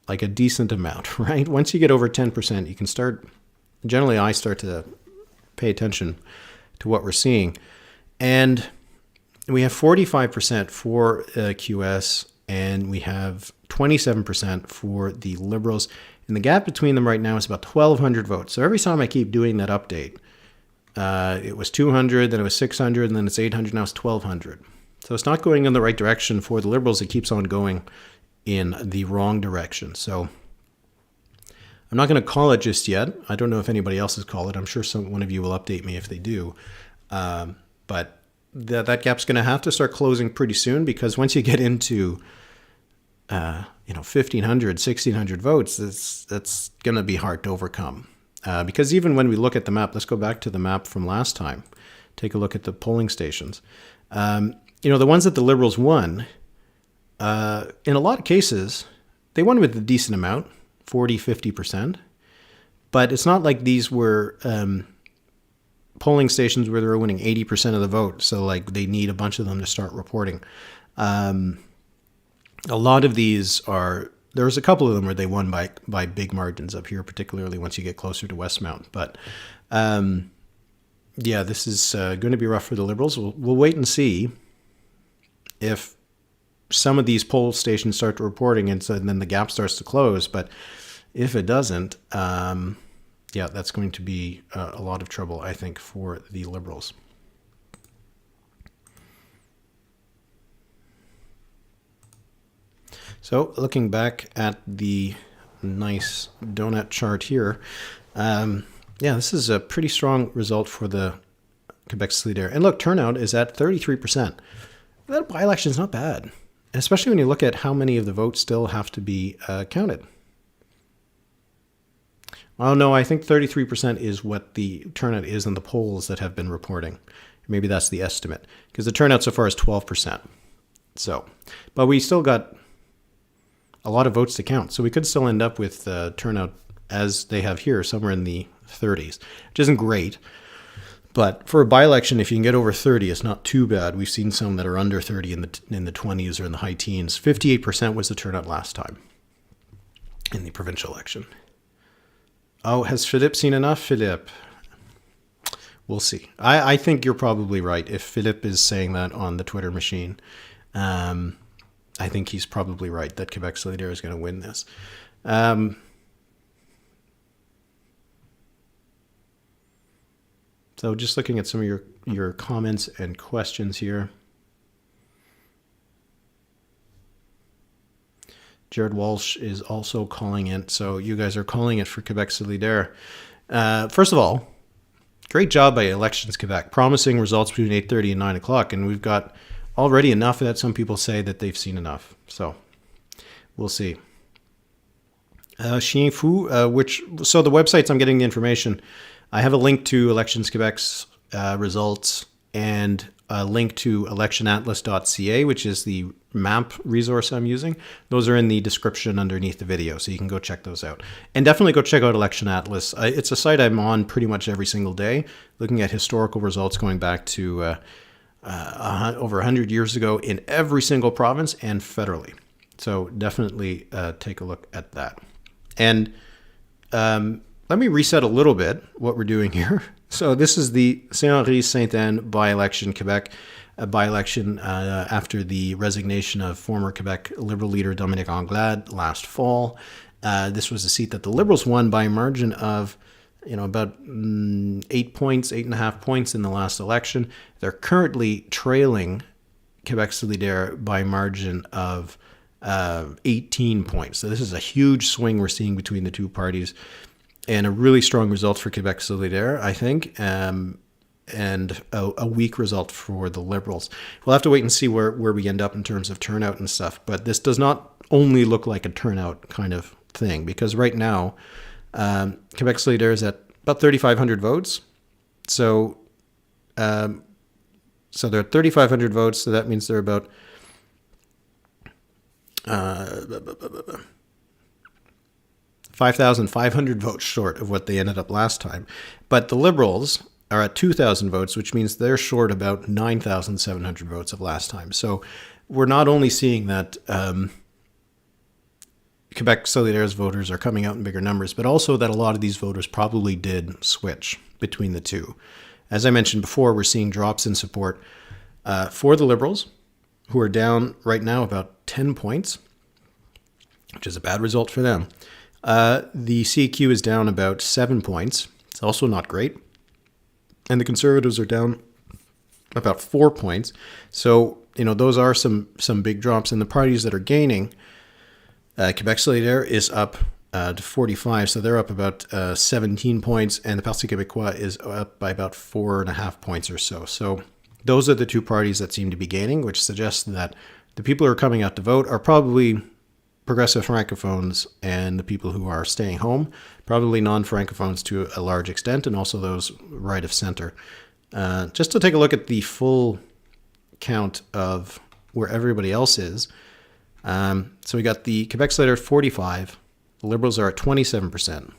decent amount, right? Once you get over 10%, you can start, generally I start to pay attention to what we're seeing. And we have 45% for QS, and we have 27% for the Liberals. And the gap between them right now is about 1,200 votes. So every time I keep doing that update, it was 200, then it was 600, and then it's 800, now it's 1,200. So it's not going in the right direction for the Liberals. It keeps on going in the wrong direction. So I'm not going to call it just yet. I don't know if anybody else has called it. I'm sure one of you will update me if they do. But that gap's going to have to start closing pretty soon, because once you get into 1,500, 1,600 votes, that's going to be hard to overcome. Because even when we look at the map, let's go back to the map from last time. Take a look at the polling stations. The ones that the Liberals won, in a lot of cases, they won with a decent amount, 40, 50%. But it's not like these were polling stations where they were winning 80% of the vote. So they need a bunch of them to start reporting. A lot of these there's a couple of them where they won by big margins up here, particularly once you get closer to Westmount. But this is going to be rough for the Liberals. We'll wait and see if some of these poll stations start reporting, and then the gap starts to close. But if it doesn't, that's going to be a lot of trouble, I think, for the Liberals. So looking back at the nice donut chart here, this is a pretty strong result for the Quebec Solidaire. And look, turnout is at 33%. That by-election is not bad, especially when you look at how many of the votes still have to be counted. Well, no, I think 33% is what the turnout is in the polls that have been reporting. Maybe that's the estimate, because the turnout so far is 12%. So, but we still got a lot of votes to count. So we could still end up with turnout as they have here, somewhere in the 30s, which isn't great. But for a by-election, if you can get over 30, it's not too bad. We've seen some that are under 30 in the 20s or in the high teens. 58% was the turnout last time in the provincial election. Oh, has Philippe seen enough? Philippe, we'll see. I think you're probably right. If Philippe is saying that on the Twitter machine, I think he's probably right that Quebec Solidaire is going to win this. So just looking at some of your comments and questions here. Jared Walsh is also calling it. So you guys are calling it for Quebec Solidaire. First of all, great job by Elections Quebec, promising results between 8:30 and 9 o'clock. And we've got already enough that some people say that they've seen enough. So we'll see. Chien Fou, so the websites I'm getting the information, I have a link to Elections Quebec's results and a link to electionatlas.ca, which is the map resource I'm using. Those are in the description underneath the video, so you can go check those out. And definitely go check out Election Atlas. It's a site I'm on pretty much every single day, looking at historical results going back to over 100 years ago in every single province and federally. So definitely take a look at that. And let me reset a little bit what we're doing here. So this is the Saint-Henri, Sainte-Anne by-election, Quebec, a by-election after the resignation of former Quebec Liberal leader Dominique Anglade last fall. This was a seat that the Liberals won by a margin of, about 8 points, 8.5 points in the last election. They're currently trailing Quebec Solidaire by a margin of 18 points. So this is a huge swing we're seeing between the two parties, and a really strong result for Quebec Solidaire, I think, and a weak result for the Liberals. We'll have to wait and see where we end up in terms of turnout and stuff. But this does not only look like a turnout kind of thing, because right now, Quebec Solidaire is at about 3,500 votes. So they're at 3,500 votes, so that means they're about 5,500 votes short of what they ended up last time. But the Liberals are at 2,000 votes, which means they're short about 9,700 votes of last time. So we're not only seeing that Quebec Solidaire's voters are coming out in bigger numbers, but also that a lot of these voters probably did switch between the two. As I mentioned before, we're seeing drops in support for the Liberals, who are down right now about 10 points, which is a bad result for them. The CQ is down about 7 points. It's also not great. And the Conservatives are down about 4 points. So, those are some big drops. And the parties that are gaining, Quebec Solidaire is up to 45. So they're up about 17 points. And the Parti québécois is up by about 4.5 points or so. So those are the two parties that seem to be gaining, which suggests that the people who are coming out to vote are probably progressive francophones, and the people who are staying home, probably non-francophones to a large extent, and also those right of center. Just to take a look at the full count of where everybody else is. So we got the Quebec Solidaire at 45. The Liberals are at 27%.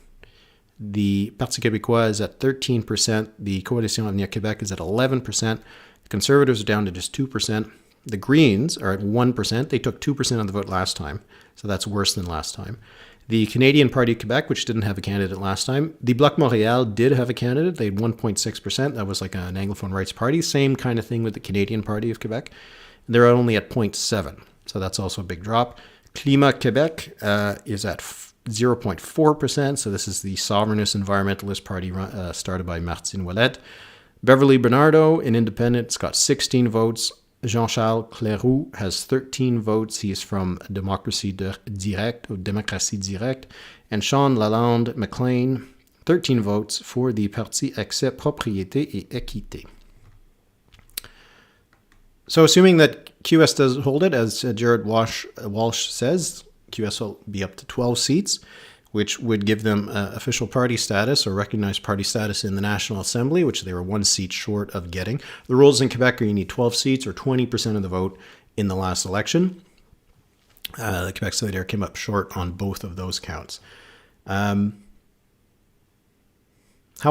The Parti québécois is at 13%. The Coalition Avenir Québec is at 11%. The Conservatives are down to just 2%. The Greens are at 1%. They took 2% of the vote last time, so that's worse than last time. The Canadian Party of Quebec, which didn't have a candidate last time. The Bloc Montreal did have a candidate. They had 1.6%. That was like an Anglophone rights party. Same kind of thing with the Canadian Party of Quebec. They're only at 0.7%, so that's also a big drop. Climat Quebec is at 0.4%, so this is the sovereignist environmentalist party started by Martine Ouellet. Beverly Bernardo, an independent, has got 16 votes. Jean-Charles Cléroux has 13 votes. He is from Démocratie directe, or Démocratie directe. And Shawn Lalande McLean, 13 votes for the Parti, accès, propriété, et équité. So assuming that QS does hold it, as Jared Walsh says, QS will be up to 12 seats, which would give them official party status or recognized party status in the National Assembly, which they were 1 seat short of getting. The rules in Quebec are you need 12 seats or 20% of the vote in the last election. The Quebec Solidaire came up short on both of those counts. How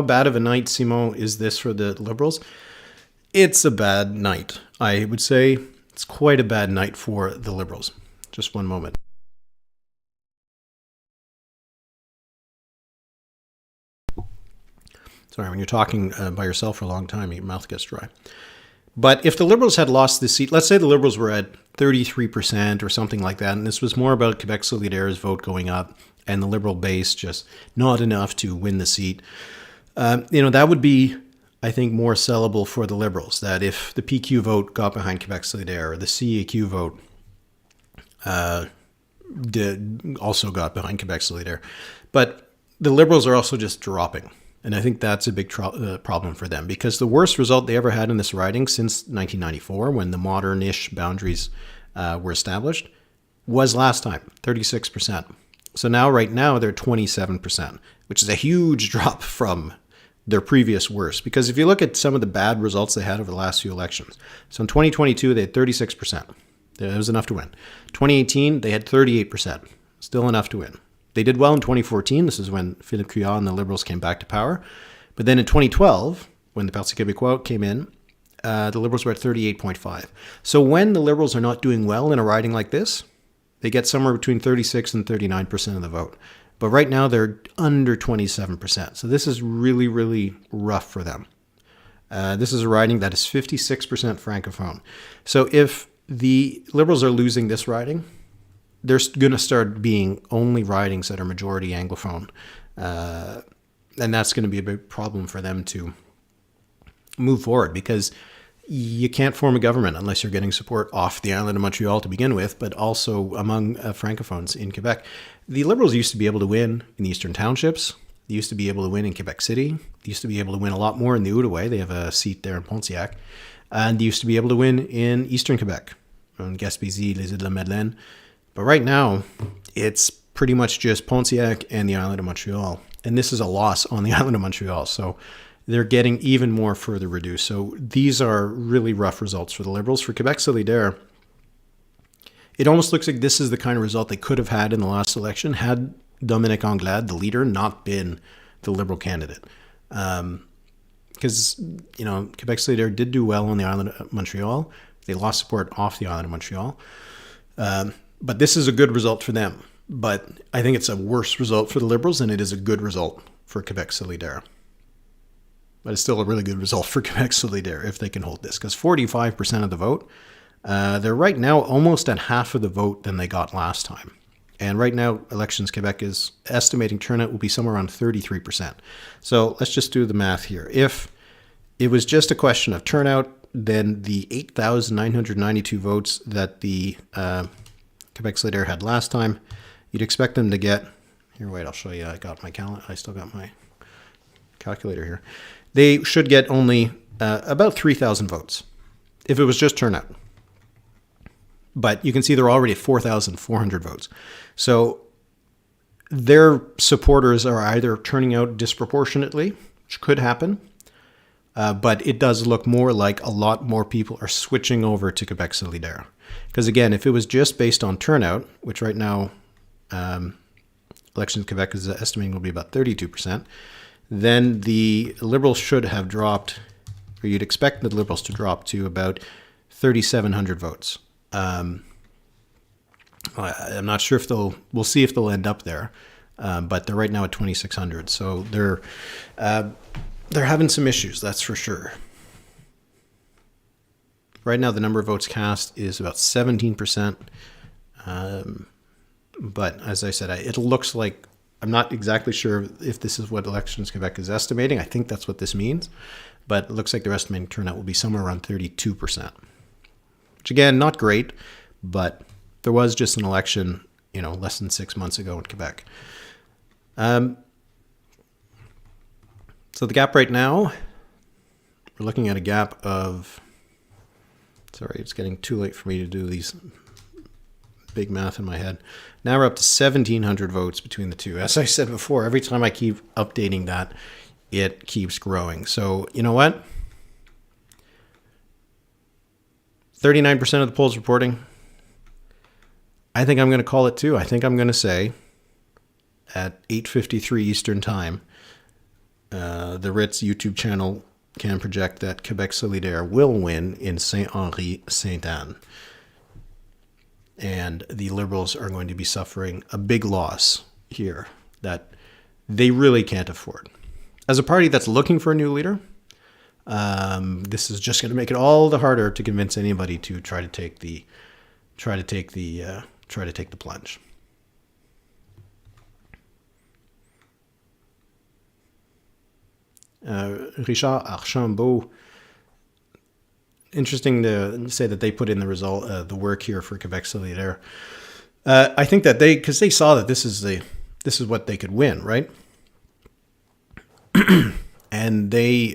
bad of a night, Simon, is this for the Liberals? It's a bad night. I would say it's quite a bad night for the Liberals. Just one moment. Sorry, when you're talking by yourself for a long time, your mouth gets dry. But if the Liberals had lost this seat, let's say the Liberals were at 33% or something like that, and this was more about Quebec Solidaire's vote going up and the Liberal base just not enough to win the seat, that would be, I think, more sellable for the Liberals, that if the PQ vote got behind Quebec Solidaire or the CEQ vote also got behind Quebec Solidaire. But the Liberals are also just dropping. And I think that's a big problem for them, because the worst result they ever had in this riding since 1994, when the modern-ish boundaries were established, was last time, 36%. So right now, they're 27%, which is a huge drop from their previous worst. Because if you look at some of the bad results they had over the last few elections, so in 2022, they had 36%. It was enough to win. 2018, they had 38%. Still enough to win. They did well in 2014. This is when Philippe Couillard and the Liberals came back to power. But then in 2012, when the Parti québécois came in, the Liberals were at 38.5. So when the Liberals are not doing well in a riding like this, they get somewhere between 36 and 39% of the vote. But right now they're under 27%. So this is really, really rough for them. This is a riding that is 56% Francophone. So if the Liberals are losing this riding, there's going to start being only ridings that are majority Anglophone. And that's going to be a big problem for them to move forward, because you can't form a government unless you're getting support off the island of Montreal to begin with, but also among Francophones in Quebec. The Liberals used to be able to win in the Eastern Townships. They used to be able to win in Quebec City. They used to be able to win a lot more in the Outaouais. They have a seat there in Pontiac. And they used to be able to win in Eastern Quebec, in Gaspésie, les Îles-de-la-Madeleine. But right now, it's pretty much just Pontiac and the island of Montreal. And this is a loss on the island of Montreal. So they're getting even more further reduced. So these are really rough results for the Liberals. For Quebec Solidaire, it almost looks like this is the kind of result they could have had in the last election had Dominique Anglade, the leader, not been the Liberal candidate. Because, Quebec Solidaire did do well on the island of Montreal. They lost support off the island of Montreal. But this is a good result for them. But I think it's a worse result for the Liberals than it is a good result for Quebec Solidaire. But it's still a really good result for Quebec Solidaire if they can hold this, because 45% of the vote, they're right now almost at half of the vote than they got last time. And right now, Elections Quebec is estimating turnout will be somewhere around 33%. So let's just do the math here. If it was just a question of turnout, then the 8,992 votes that the Quebec Solidaire had last time, you'd expect them to get, here, wait, I'll show you. I still got my calculator here. They should get only about 3,000 votes if it was just turnout. But you can see they're already at 4,400 votes. So their supporters are either turning out disproportionately, which could happen, but it does look more like a lot more people are switching over to Quebec Solidaire. Because again, if it was just based on turnout, which right now Elections Quebec is estimating will be about 32%, then the Liberals should have dropped, or you'd expect the Liberals to drop to about 3,700 votes. I'm not sure if we'll see if they'll end up there, but they're right now at 2,600. So they're having some issues, that's for sure. Right now, the number of votes cast is about 17%. But as I said, it looks like, I'm not exactly sure if this is what Elections Quebec is estimating. I think that's what this means. But it looks like their estimating turnout will be somewhere around 32%. Which again, not great, but there was just an election, less than 6 months ago in Quebec. So the gap right now, we're looking at a gap of, sorry, it's getting too late for me to do these big math in my head. Now we're up to 1,700 votes between the two. As I said before, every time I keep updating that, it keeps growing. So you know what? 39% of the polls reporting. I think I'm going to call it too. I think I'm going to say at 8:53 Eastern Time, the Ritz YouTube channel can project that Quebec Solidaire will win in Saint-Henri, Sainte-Anne. And the Liberals are going to be suffering a big loss here that they really can't afford. As a party that's looking for a new leader, this is just going to make it all the harder to convince anybody to try to take the plunge. Richard Archambault, interesting to say that they put in the work here for Quebec Solidaire. I think that because they saw that this is what they could win, right? And they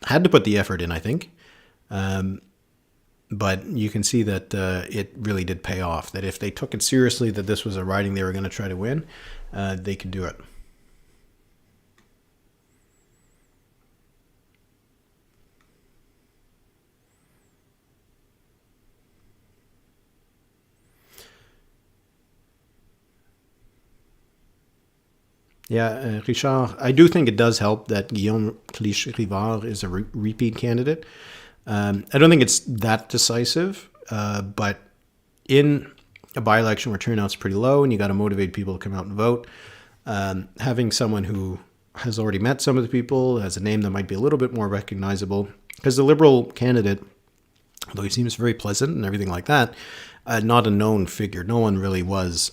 had to put the effort in, I think. But you can see that it really did pay off. That if they took it seriously, that this was a riding they were going to try to win, they could do it. Richard, I do think it does help that Guillaume Cliche-Rivard is a repeat candidate. I don't think it's that decisive, but in a by-election where turnout's pretty low and you got to motivate people to come out and vote, having someone who has already met some of the people, has a name that might be a little bit more recognizable, because the Liberal candidate, although he seems very pleasant and everything like that, not a known figure. No one really was.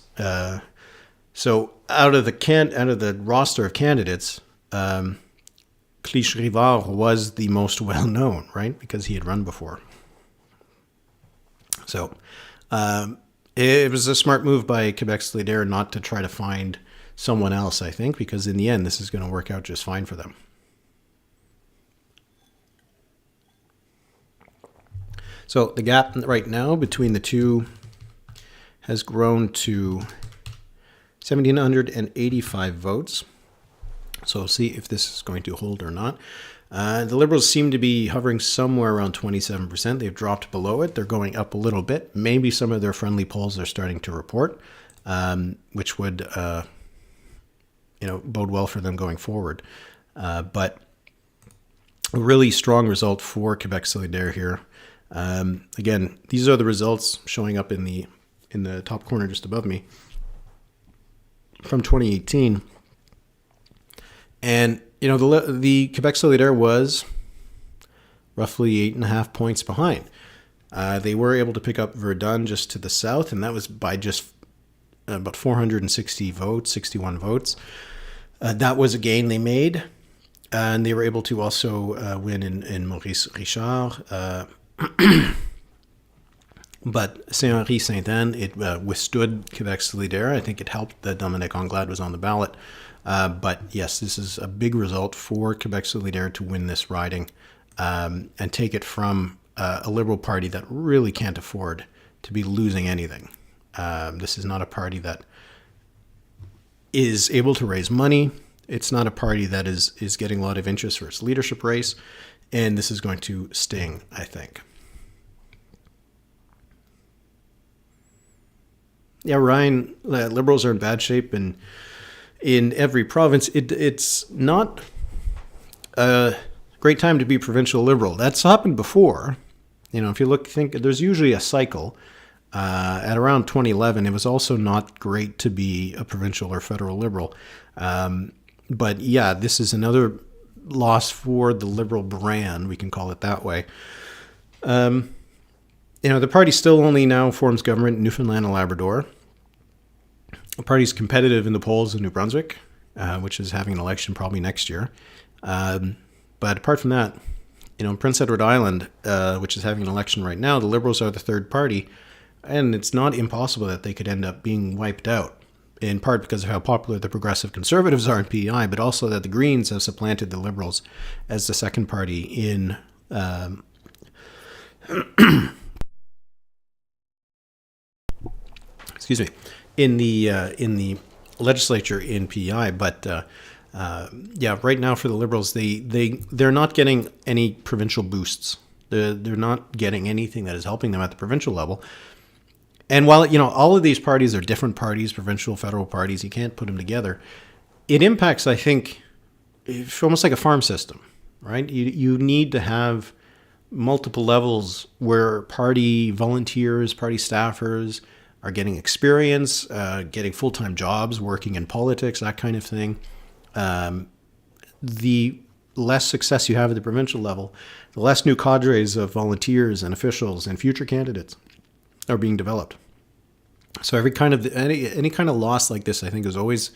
So out of the roster of candidates, Cliche-Rivard was the most well-known, right? Because he had run before. So it was a smart move by Quebec Solidaire not to try to find someone else, I think, because in the end, this is going to work out just fine for them. So the gap right now between the two has grown to 1,785 votes. So we'll see if this is going to hold or not. The Liberals seem to be hovering somewhere around 27%. They've dropped below it. They're going up a little bit. Maybe some of their friendly polls are starting to report, which would bode well for them going forward. But a really strong result for Quebec Solidaire here. Again, these are the results showing up in the top corner just above me from 2018. And, the Quebec Solidaire was roughly 8.5 points behind. They were able to pick up Verdun just to the south, and that was by just about 460 votes, 61 votes. That was a gain they made. And they were able to also win in Maurice Richard. But Saint-Henri, Sainte-Anne, it withstood Quebec Solidaire. I think it helped that Dominique Anglade was on the ballot. But yes, this is a big result for Quebec Solidaire to win this riding and take it from a Liberal Party that really can't afford to be losing anything. This is not a party that is able to raise money. It's not a party that is getting a lot of interest for its leadership race. And this is going to sting, I think. Yeah, Ryan, Liberals are in bad shape, and in every province, it's not a great time to be provincial Liberal. That's happened before. If you think there's usually a cycle. At around 2011, it was also not great to be a provincial or federal Liberal. But yeah, this is another loss for the Liberal brand, we can call it that way. The party still only now forms government in Newfoundland and Labrador. The party's competitive in the polls in New Brunswick, which is having an election probably next year. But apart from that, Prince Edward Island, which is having an election right now, the Liberals are the third party, and it's not impossible that they could end up being wiped out, in part because of how popular the Progressive Conservatives are in PEI, but also that the Greens have supplanted the Liberals as the second party in in the legislature in PEI. But right now for the Liberals, they're not getting any provincial boosts. They're not getting anything that is helping them at the provincial level. And while, all of these parties are different parties, provincial, federal parties, you can't put them together. It impacts, I think, it's almost like a farm system, right? You need to have multiple levels where party volunteers, party staffers are getting experience, getting full-time jobs, working in politics, that kind of thing. The less success you have at the provincial level, the less new cadres of volunteers and officials and future candidates are being developed. So any kind of loss like this, I think, is always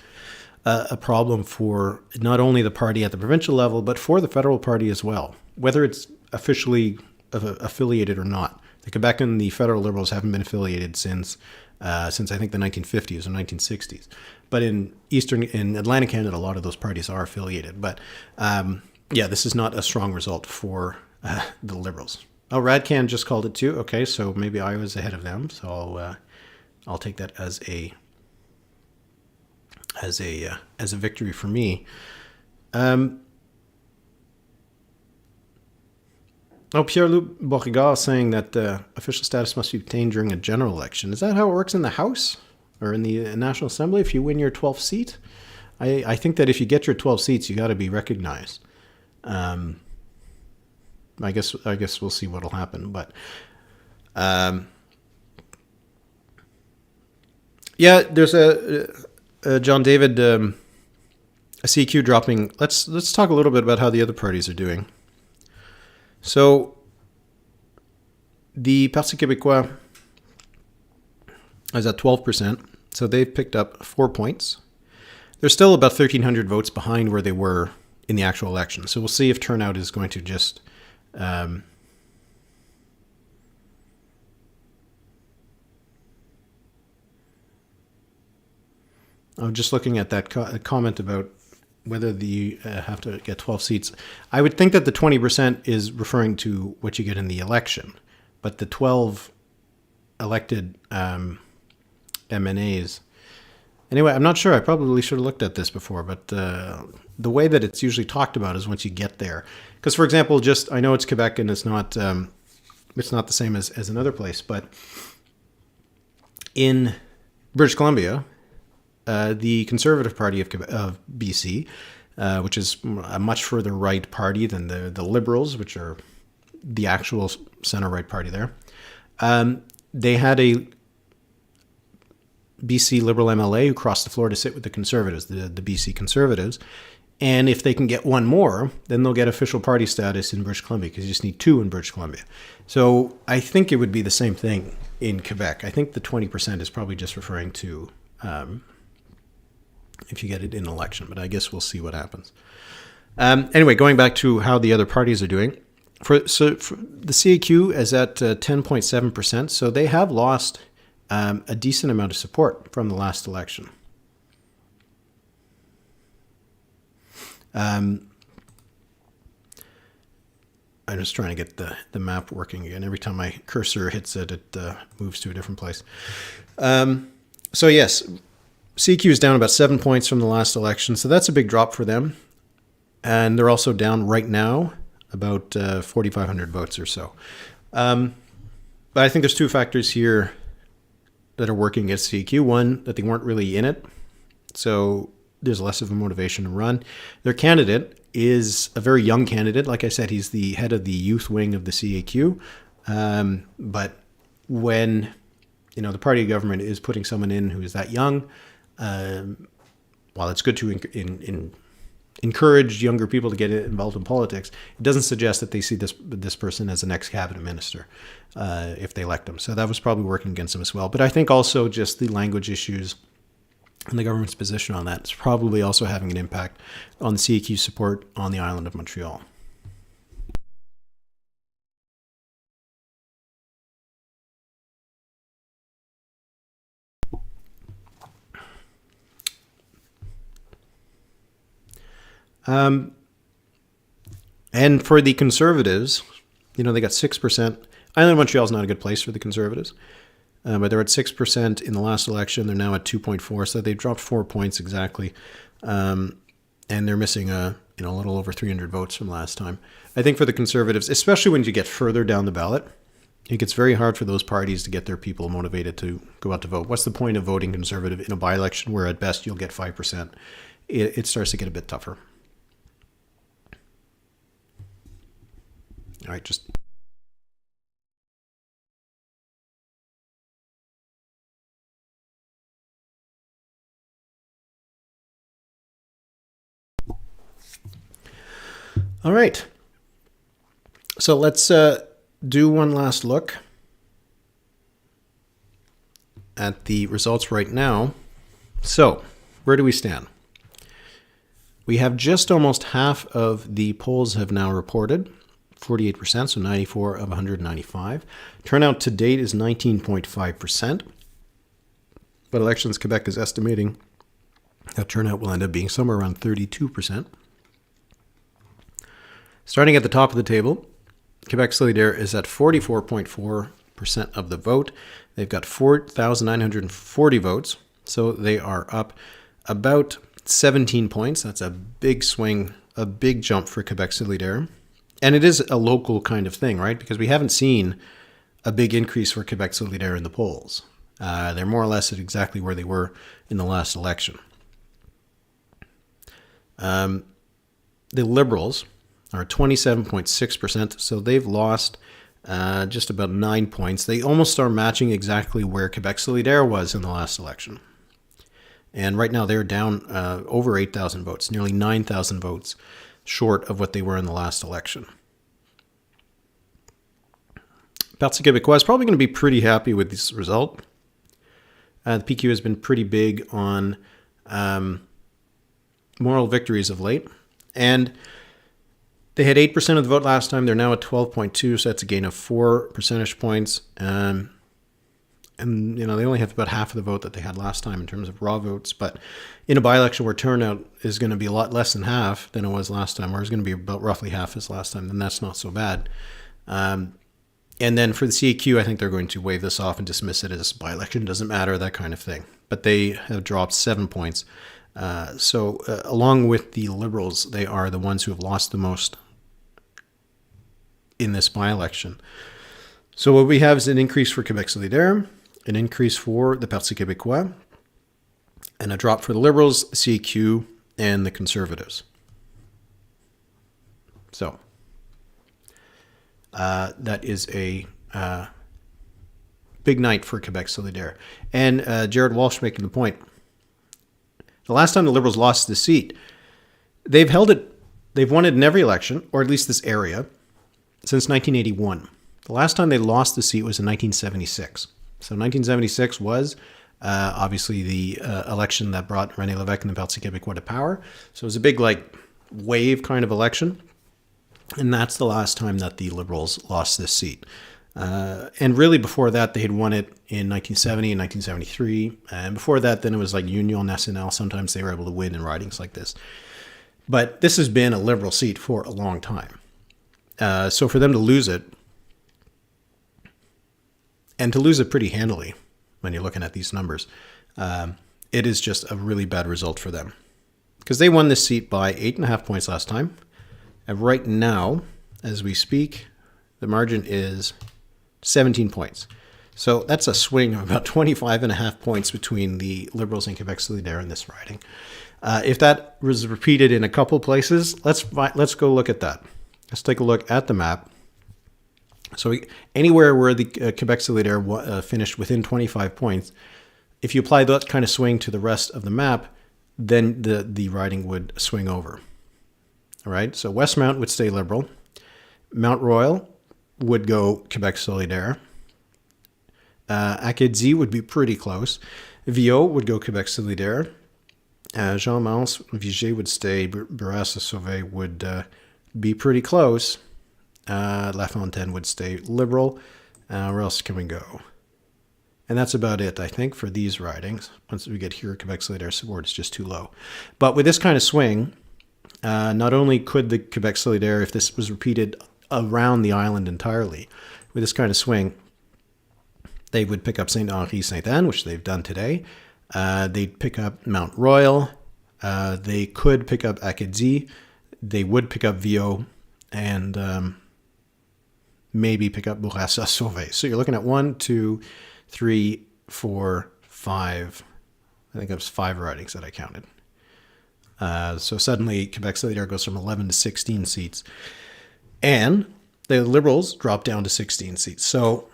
a problem for not only the party at the provincial level, but for the federal party as well, whether it's officially affiliated or not. The Quebec and the federal Liberals haven't been affiliated since I think the 1950s or 1960s. But in Atlantic Canada, a lot of those parties are affiliated. But this is not a strong result for the Liberals. Oh, Radcan just called it too. Okay, so maybe I was ahead of them. So I'll take that as a victory for me. Pierre-Luc Beauregard saying that official status must be obtained during a general election. Is that how it works in the House or in the National Assembly if you win your 12th seat? I think that if you get your 12 seats, you got to be recognized. I guess we'll see what'll happen, but yeah, there's a John David a CQ dropping. Let's talk a little bit about how the other parties are doing. So the Parti québécois is at 12%, so they've picked up 4 points. They're still about 1,300 votes behind where they were in the actual election. So we'll see if turnout is going to just I'm just looking at that comment about whether you have to get 12 seats. I would think that the 20% is referring to what you get in the election, but the 12 elected MNAs. Anyway, I'm not sure. I probably should have looked at this before, but the way that it's usually talked about is once you get there. Because, for example, I know it's Quebec and it's not the same as another place, but in British Columbia, the Conservative Party of BC, which is a much further right party than the Liberals, which are the actual center-right party there, they had a BC Liberal MLA who crossed the floor to sit with the Conservatives, the BC Conservatives. And if they can get one more, then they'll get official party status in British Columbia, because you just need 2 in British Columbia. So I think it would be the same thing in Quebec. I think the 20% is probably just referring to if you get it in an election, but I guess we'll see what happens. Anyway, going back to how the other parties are doing. For the CAQ is at 10.7%, so they have lost a decent amount of support from the last election. I'm just trying to get the map working again. Every time my cursor hits it, it moves to a different place. So yes, CQ is down about 7 points from the last election, so that's a big drop for them. And they're also down right now about 4,500 votes or so. But I think there's 2 factors here that are working against CQ. One, that they weren't really in it, so there's less of a motivation to run. Their candidate is a very young candidate. Like I said, he's the head of the youth wing of the CAQ. But when the party government is putting someone in who is that young, while it's good to encourage younger people to get involved in politics, it doesn't suggest that they see this person as an ex-cabinet minister if they elect him. So that was probably working against them as well. But I think also just the language issues and the government's position on that is probably also having an impact on the CAQ support on the island of Montreal. And for the Conservatives, they got 6%. Island of Montreal is not a good place for the Conservatives, but they're at 6% in the last election. They're now at 2.4, so they've dropped 4 points exactly, and they're missing a little over 300 votes from last time. I think for the Conservatives, especially when you get further down the ballot, it gets very hard for those parties to get their people motivated to go out to vote. What's the point of voting Conservative in a by-election where at best you'll get 5%? It starts to get a bit tougher. All right, just... All right. So let's do one last look at the results right now. So where do we stand? We have just almost half of the polls have now reported, 48%, so 94 of 195. Turnout to date is 19.5%. But Elections Quebec is estimating that turnout will end up being somewhere around 32%. Starting at the top of the table, Quebec Solidaire is at 44.4% of the vote. They've got 4,940 votes, so they are up about 17 points. That's a big swing, a big jump for Quebec Solidaire. And it is a local kind of thing, right? Because we haven't seen a big increase for Quebec Solidaire in the polls. They're more or less at exactly where they were in the last election. The Liberals are 27.6%, so they've lost just about 9 points. They almost are matching exactly where Quebec Solidaire was in the last election. And right now they're down over 8,000 votes, nearly 9,000 votes short of what they were in the last election. Parti québécois is probably going to be pretty happy with this result. The PQ has been pretty big on moral victories of late. And they had 8% of the vote last time. They're now at 12.2, so that's a gain of 4 percentage points. And they only have about half of the vote that they had last time in terms of raw votes. But in a by-election where turnout is going to be a lot less than half than it was last time, or it's going to be about roughly half as last time, then that's not so bad. And then for the CAQ, I think they're going to wave this off and dismiss it as by-election, doesn't matter, that kind of thing. But they have dropped 7 points. So along with the Liberals, they are the ones who have lost the most in this by-election. So what we have is an increase for Québec Solidaire, an increase for the Parti québécois, and a drop for the Liberals, CQ, and the Conservatives. So that is a big night for Québec Solidaire. And Jared Walsh making the point. The last time the Liberals lost the seat, they've won it in every election, or at least this area, since 1981. The last time they lost the seat was in 1976. So 1976 was obviously the election that brought René Lévesque and the Parti québécois to power. So it was a big wave kind of election. And that's the last time that the Liberals lost this seat. And really before that, they had won it in 1970 and 1973. And before that, then it was like Union Nationale. Sometimes they were able to win in ridings like this. But this has been a Liberal seat for a long time. So for them to lose it, and to lose it pretty handily when you're looking at these numbers, it is just a really bad result for them. Because they won this seat by 8.5 points last time. And right now, as we speak, the margin is 17 points. So that's a swing of about 25.5 points between the Liberals and Quebec Solidaire in this riding. If that was repeated in a couple places, let's go look at that. Let's take a look at the map. So anywhere where the Quebec Solidaire finished within 25 points, if you apply that kind of swing to the rest of the map, then the riding would swing over. All right, so Westmount would stay Liberal. Mount Royal would go Quebec Solidaire. Acadie would be pretty close. Viau would go Quebec Solidaire. Jean-Mance, Vigier would stay. Bourassa-Sauvé would be pretty close. La Fontaine would stay Liberal. Where else can we go? And that's about it, I think, for these ridings. Once we get here, Quebec Solidaire support is just too low. But with this kind of swing, not only could the Quebec Solidaire, if this was repeated around the island entirely, with this kind of swing, they would pick up Saint-Henri, Sainte-Anne, which they've done today. They'd pick up Mount Royal. They could pick up Acadie. They would pick up Viau, and maybe pick up Bourassa-Sauvé. So you're looking at 1, 2, 3, 4, 5. I think that was 5 ridings that I counted. So suddenly Quebec Solidaire goes from 11 to 16 seats. And the Liberals drop down to 16 seats. So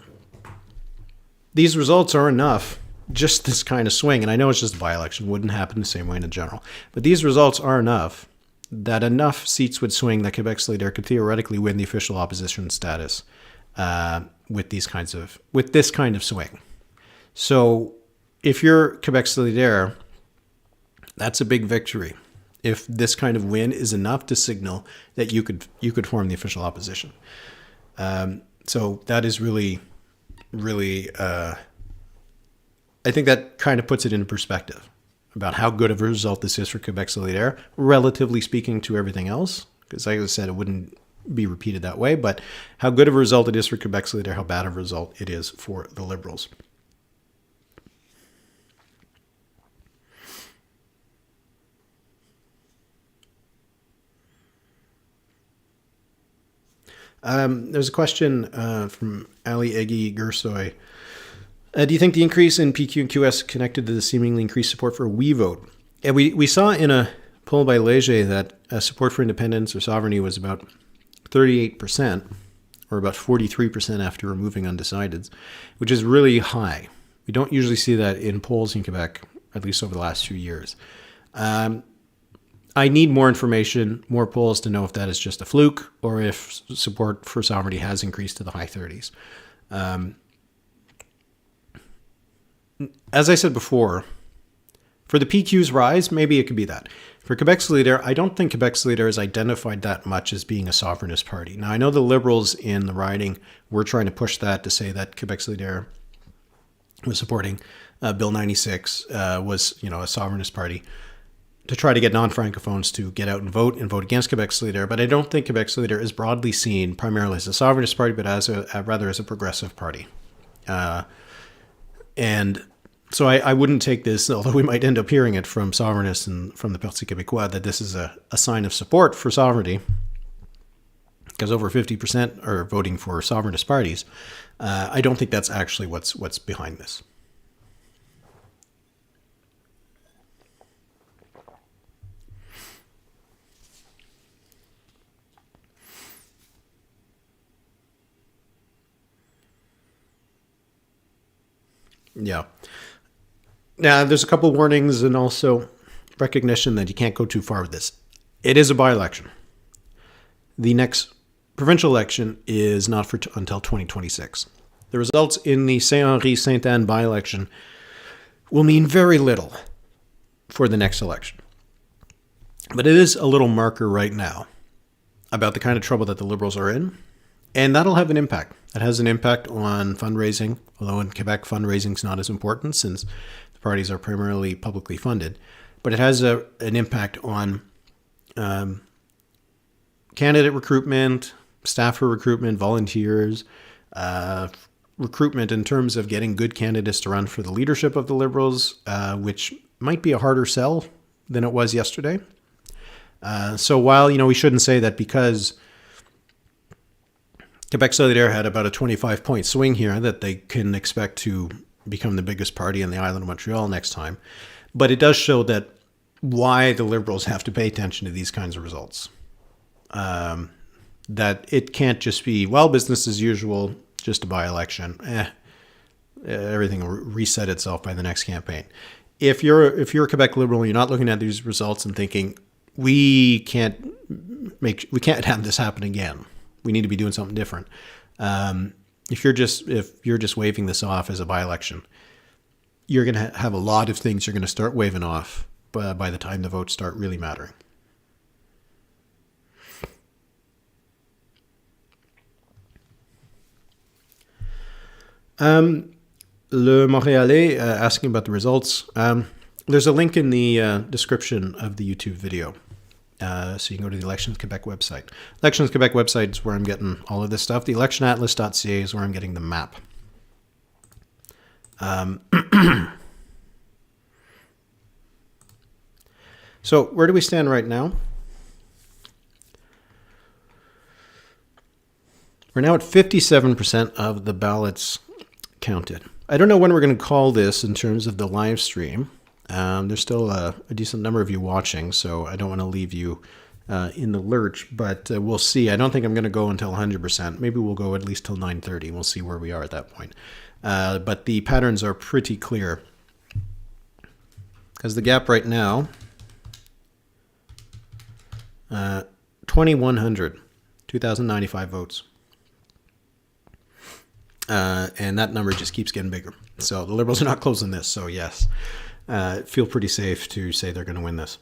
these results are enough, just this kind of swing. And I know it's just a by-election, wouldn't happen the same way in a general. But these results are enough that enough seats would swing that Quebec Solidaire could theoretically win the official opposition status with this kind of swing. So if you're Quebec Solidaire, that's a big victory. If this kind of win is enough to signal that you could form the official opposition. So that is really, really, I think that kind of puts it into perspective about how good of a result this is for Quebec Solidaire, relatively speaking to everything else. Because like I said, it wouldn't be repeated that way, but how good of a result it is for Quebec Solidaire, how bad of a result it is for the Liberals. There's a question from Ali Eggy Gersoy. Do you think the increase in PQ and QS connected to the seemingly increased support for a We Vote? And we saw in a poll by Léger that support for independence or sovereignty was about 38%, or about 43% after removing undecideds, which is really high. We don't usually see that in polls in Quebec, at least over the last few years. I need more information, more polls to know if that is just a fluke or if support for sovereignty has increased to the high 30s. As I said before, for the PQ's rise, maybe it could be that. For Quebec Solidaire, I don't think Quebec Solidaire is identified that much as being a sovereignist party. Now, I know the Liberals in the riding were trying to push that to say that Quebec Solidaire was supporting Bill 96, was, a sovereignist party, to try to get non-Francophones to get out and vote against Quebec Solidaire. But I don't think Quebec Solidaire is broadly seen primarily as a sovereignist party, but as rather as a progressive party. And so I wouldn't take this, although we might end up hearing it from sovereignists and from the Parti québécois, that this is a sign of support for sovereignty, because over 50% are voting for sovereignist parties. I don't think that's actually what's behind this. Yeah. Now, there's a couple of warnings and also recognition that you can't go too far with this. It is a by-election. The next provincial election is not until 2026. The results in the Saint-Henri, Sainte-Anne by-election will mean very little for the next election. But it is a little marker right now about the kind of trouble that the Liberals are in, and that'll have an impact. That has an impact on fundraising, although in Quebec fundraising is not as important since the parties are primarily publicly funded. But it has an impact on candidate recruitment, staffer recruitment, volunteers, recruitment in terms of getting good candidates to run for the leadership of the Liberals, which might be a harder sell than it was yesterday. So while, we shouldn't say that because Quebec Solidaire had about a 25-point swing here that they can expect to become the biggest party in the island of Montreal next time. But it does show that why the Liberals have to pay attention to these kinds of results. That it can't just be, business as usual, just a by-election. Everything will reset itself by the next campaign. If you're a Quebec Liberal, you're not looking at these results and thinking, we can't have this happen again. We need to be doing something different. If you're just waving this off as a by-election, you're going to have a lot of things you're going to start waving off by the time the votes start really mattering. Le Montréalais asking about the results. There's a link in the description of the YouTube video. So you can go to the Elections Quebec website. Elections Quebec website is where I'm getting all of this stuff. The electionatlas.ca is where I'm getting the map. So where do we stand right now? We're now at 57% of the ballots counted. I don't know when we're going to call this in terms of the live stream. There's still a decent number of you watching, so I don't want to leave you in the lurch, but we'll see. I don't think I'm going to go until 100%. Maybe we'll go at least till 9:30. We'll see where we are at that point. But the patterns are pretty clear. Because the gap right now, 2,100, 2,095 votes. And that number just keeps getting bigger. So the Liberals are not closing this, so yes. Feel pretty safe to say they're going to win this.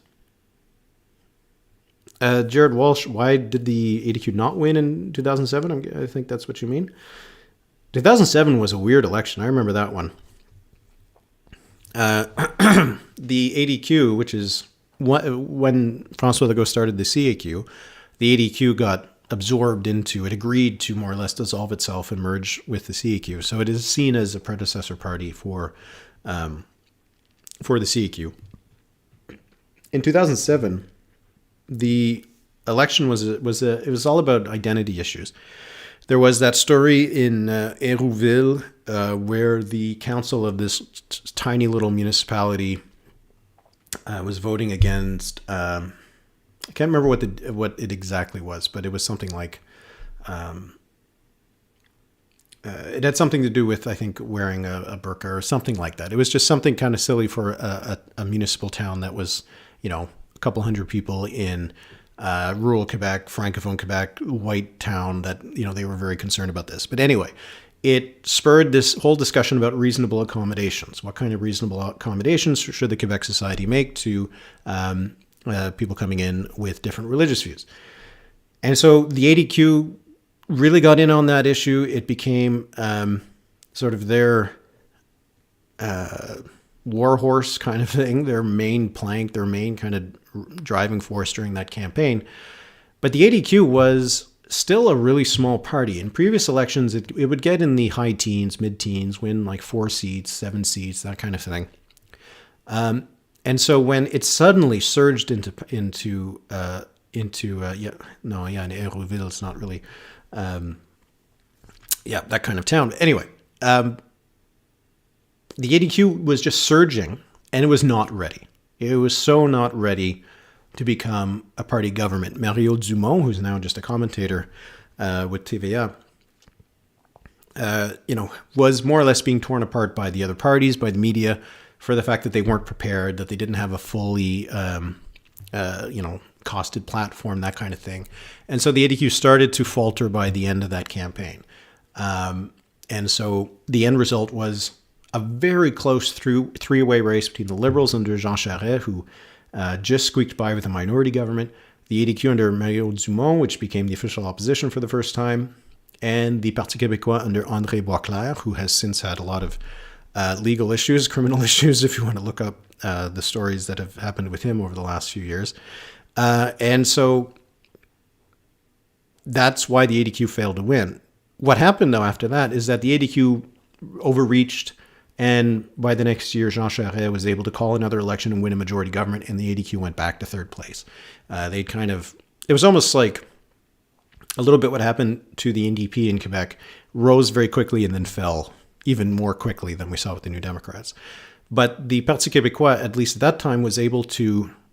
Jared Walsh, why did the ADQ not win in 2007? I think that's what you mean. 2007 was a weird election. I remember that one. The ADQ, which is when François Legault started the CAQ, the ADQ got absorbed into it, agreed to more or less dissolve itself and merge with the CAQ. So it is seen as a predecessor party for the CAQ. In 2007, the election it was all about identity issues. There was that story in Hérouville where the council of this tiny little municipality was voting against I can't remember what it exactly was, but it was something like, it had something to do with, I think, wearing a burqa or something like that. It was just something kind of silly for a municipal town that was, a couple hundred people in rural Quebec, Francophone Quebec, white town that, they were very concerned about this. But anyway, it spurred this whole discussion about reasonable accommodations. What kind of reasonable accommodations should the Quebec society make to people coming in with different religious views? And so the ADQ really got in on that issue. It became sort of their war horse kind of thing, their main plank, their main kind of driving force during that campaign. But the ADQ was still a really small party. In previous elections, it would get in the high teens, mid-teens, win like 4 seats, 7 seats, that kind of thing. And so when it suddenly surged into Hérouville, it's not really, that kind of town. Anyway, the ADQ was just surging, and it was not ready. It was so not ready to become a party government. Mario Dumont, who's now just a commentator with TVA, was more or less being torn apart by the other parties, by the media, for the fact that they weren't prepared, that they didn't have a fully, costed platform, that kind of thing. And so the ADQ started to falter by the end of that campaign. And so the end result was a very close three-way race between the Liberals under Jean Charest, who just squeaked by with a minority government, the ADQ under Mario Dumont, which became the official opposition for the first time, and the Parti québécois under André Boisclair, who has since had a lot of legal issues, criminal issues, if you want to look up the stories that have happened with him over the last few years. And so that's why the ADQ failed to win. What happened, though, after that is that the ADQ overreached, and by the next year, Jean Charest was able to call another election and win a majority government, and the ADQ went back to third place. It was almost like a little bit what happened to the NDP in Quebec, rose very quickly and then fell even more quickly than we saw with the New Democrats. But the Parti québécois, at least at that time,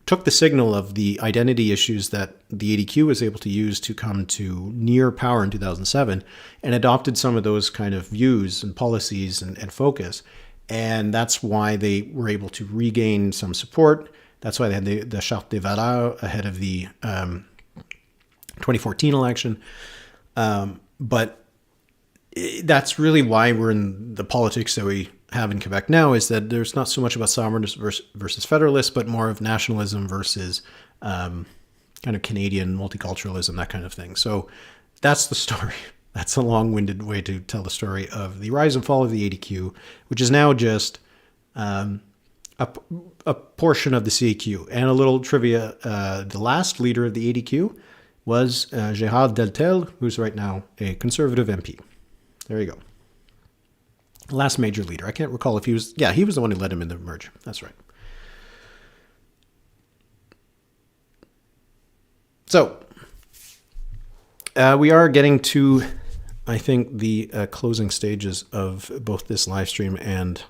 took the signal of the identity issues that the ADQ was able to use to come to near power in 2007 and adopted some of those kind of views and policies and focus. And that's why they were able to regain some support. That's why they had the Charte des Valeurs ahead of the 2014 election. But that's really why we're in the politics that we have in Quebec now, is that there's not so much about sovereignists versus federalists, but more of nationalism versus kind of Canadian multiculturalism, that kind of thing. So that's the story. That's a long-winded way to tell the story of the rise and fall of the ADQ, which is now just a portion of the CQ. And a little trivia, the last leader of the ADQ was Gérard Deltel, who's right now a Conservative MP. There you go. Last major leader. I can't recall if he was the one who led him in the merge. That's right. So, we are getting to, I think, the closing stages of both this live stream and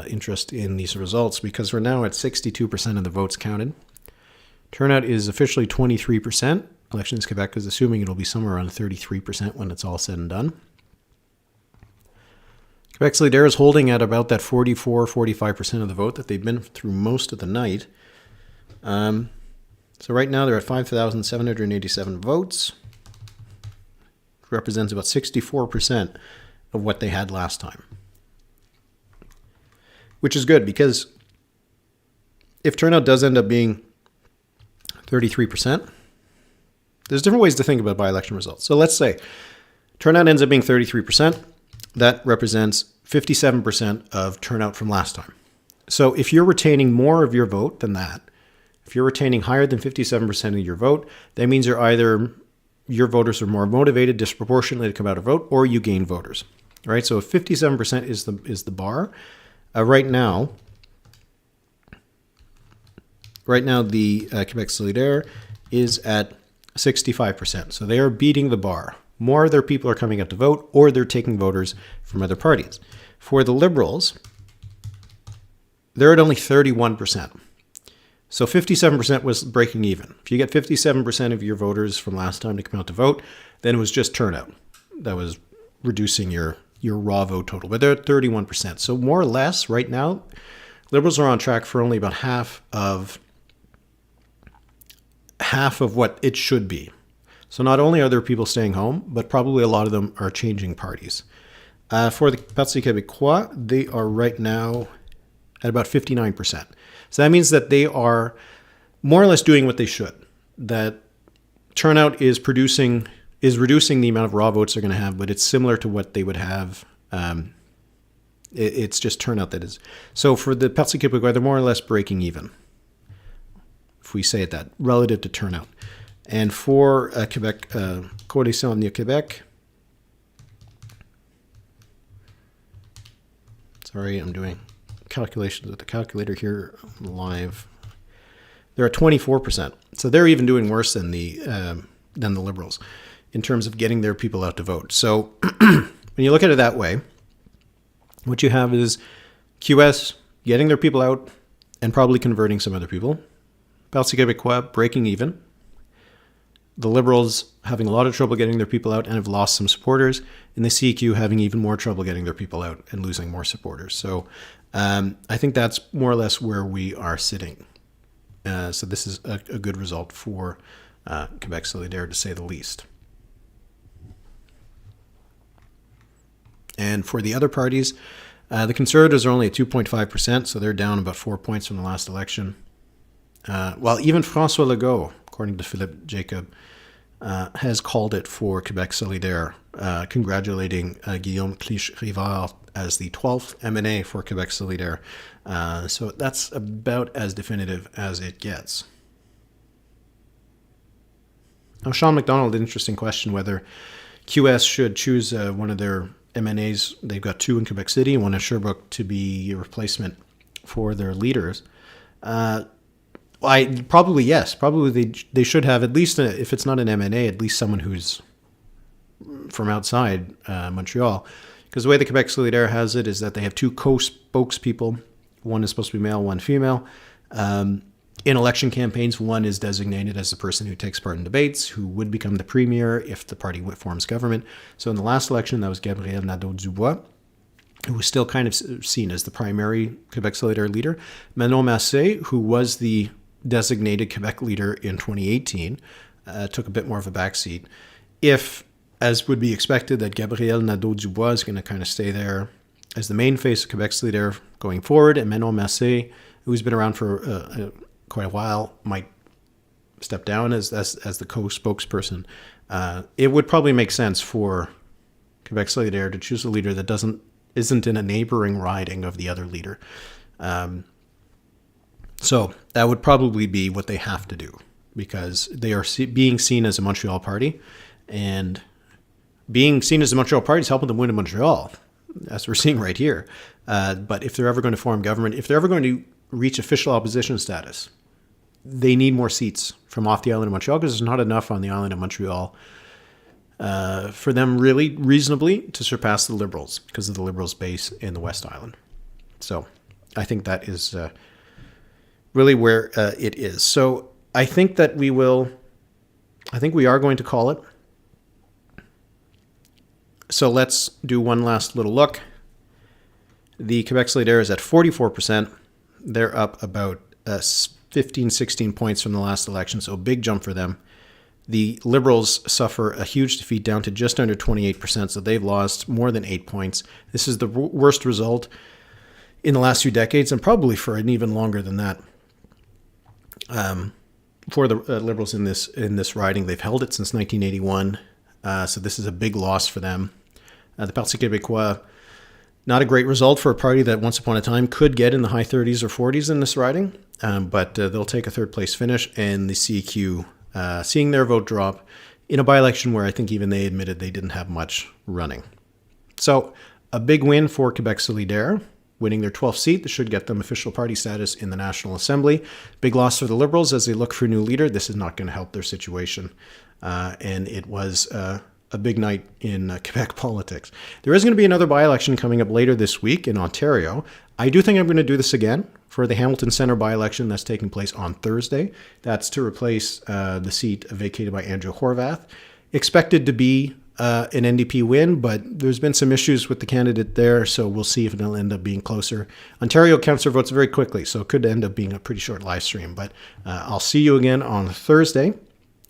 interest in these results, because we're now at 62% of the votes counted. Turnout is officially 23%. Elections Quebec is assuming it'll be somewhere around 33% when it's all said and done. Quebec Solidaire is holding at about that 44-45% of the vote that they've been through most of the night. So right now they're at 5,787 votes. Represents about 64% of what they had last time. Which is good, because if turnout does end up being 33%, there's different ways to think about by-election results. So let's say turnout ends up being 33%. That represents 57% of turnout from last time. So if you're retaining more of your vote than that, if you're retaining higher than 57% of your vote, that means your voters are more motivated disproportionately to come out and vote, or you gain voters. Right? So if 57% is the bar, right now the Quebec Solidaire is at 65%. So they are beating the bar. More of their people are coming out to vote, or they're taking voters from other parties. For the Liberals, they're at only 31%. So 57% was breaking even. If you get 57% of your voters from last time to come out to vote, then it was just turnout. That was reducing your raw vote total. But they're at 31%. So more or less right now, Liberals are on track for only about half of what it should be. So not only are there people staying home, but probably a lot of them are changing parties. For the Parti québécois, they are right now at about 59%. So that means that they are more or less doing what they should. That turnout is reducing the amount of raw votes they're going to have, but it's similar to what they would have. It's just turnout that is. So for the Parti québécois, they're more or less breaking even, if we say it that, relative to turnout. And for Quebec, Coalition Avenir Québec, sorry, I'm doing calculations with the calculator here live. They're at 24%. So they're even doing worse than the Liberals in terms of getting their people out to vote. So when you look at it that way, what you have is QS getting their people out and probably converting some other people. Parti québécois breaking even. The Liberals having a lot of trouble getting their people out and have lost some supporters. And the CQ having even more trouble getting their people out and losing more supporters. So I think that's more or less where we are sitting. So this is a good result for Quebec Solidaire, to say the least. And for the other parties, the Conservatives are only at 2.5%, so they're down about 4 points from the last election. While even François Legault, according to Philippe Jacob, has called it for Quebec Solidaire, congratulating Guillaume Cliche-Rivard as the 12th MNA for Quebec Solidaire. So that's about as definitive as it gets. Now, Sean McDonald, an interesting question whether QS should choose one of their MNAs. They've got two in Quebec City, one in Sherbrooke, to be a replacement for their leaders. Probably yes. Probably they should have, at least if it's not an MNA, at least someone who's from outside Montreal. Because the way the Quebec Solidaire has it is that they have two co-spokespeople. One is supposed to be male, one female. In election campaigns, one is designated as the person who takes part in debates, who would become the premier if the party forms government. So in the last election, that was Gabriel Nadeau-Dubois, who was still kind of seen as the primary Quebec Solidaire leader. Manon Massé, who was the designated Quebec leader in 2018, took a bit more of a backseat. If, as would be expected, that Gabriel Nadeau-Dubois is going to kind of stay there as the main face of Quebec Solidaire going forward, and Manon Massé, who's been around for quite a while, might step down as the co-spokesperson. It would probably make sense for Quebec Solidaire to choose a leader that isn't in a neighboring riding of the other leader. So that would probably be what they have to do, because they are being seen as a Montreal party, and being seen as a Montreal party is helping them win in Montreal, as we're seeing right here. But if they're ever going to form government, if they're ever going to reach official opposition status, they need more seats from off the island of Montreal, because there's not enough on the island of Montreal for them really reasonably to surpass the Liberals, because of the Liberals' base in the West Island. So I think that is really where it is. So I think that we are going to call it. So let's do one last little look. The Quebec Solidaire is at 44%. They're up about 15, 16 points from the last election, so a big jump for them. The Liberals suffer a huge defeat, down to just under 28%, so they've lost more than 8 points. This is the worst result in the last few decades, and probably for an even longer than that. For the Liberals in this riding, they've held it since 1981, so this is a big loss for them. The Parti québécois, not a great result for a party that once upon a time could get in the high 30s or 40s in this riding, but they'll take a third-place finish, and the CQ seeing their vote drop in a by-election where I think even they admitted they didn't have much running. So a big win for Quebec Solidaire, winning their 12th seat. This should get them official party status in the National Assembly. Big loss for the Liberals as they look for a new leader. This is not going to help their situation, and it was a big night in Quebec politics. There is going to be another by-election coming up later this week in Ontario. I do think I'm going to do this again for the Hamilton Centre by-election that's taking place on Thursday. That's to replace the seat vacated by Andrew Horvath. Expected to be an NDP win, but there's been some issues with the candidate there, so we'll see if it'll end up being closer. Ontario counts their votes very quickly, so it could end up being a pretty short live stream. But I'll see you again on Thursday,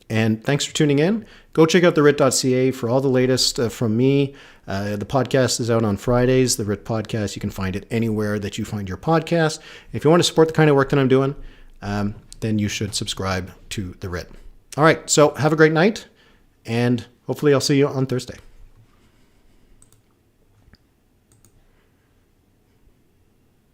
and thanks for tuning in. Go check out thewrit.ca for all the latest from me. The podcast is out on Fridays, the Writ Podcast. You can find it anywhere that you find your podcast. If you want to support the kind of work that I'm doing, then you should subscribe to The Writ. All right, so have a great night, and hopefully I'll see you on Thursday.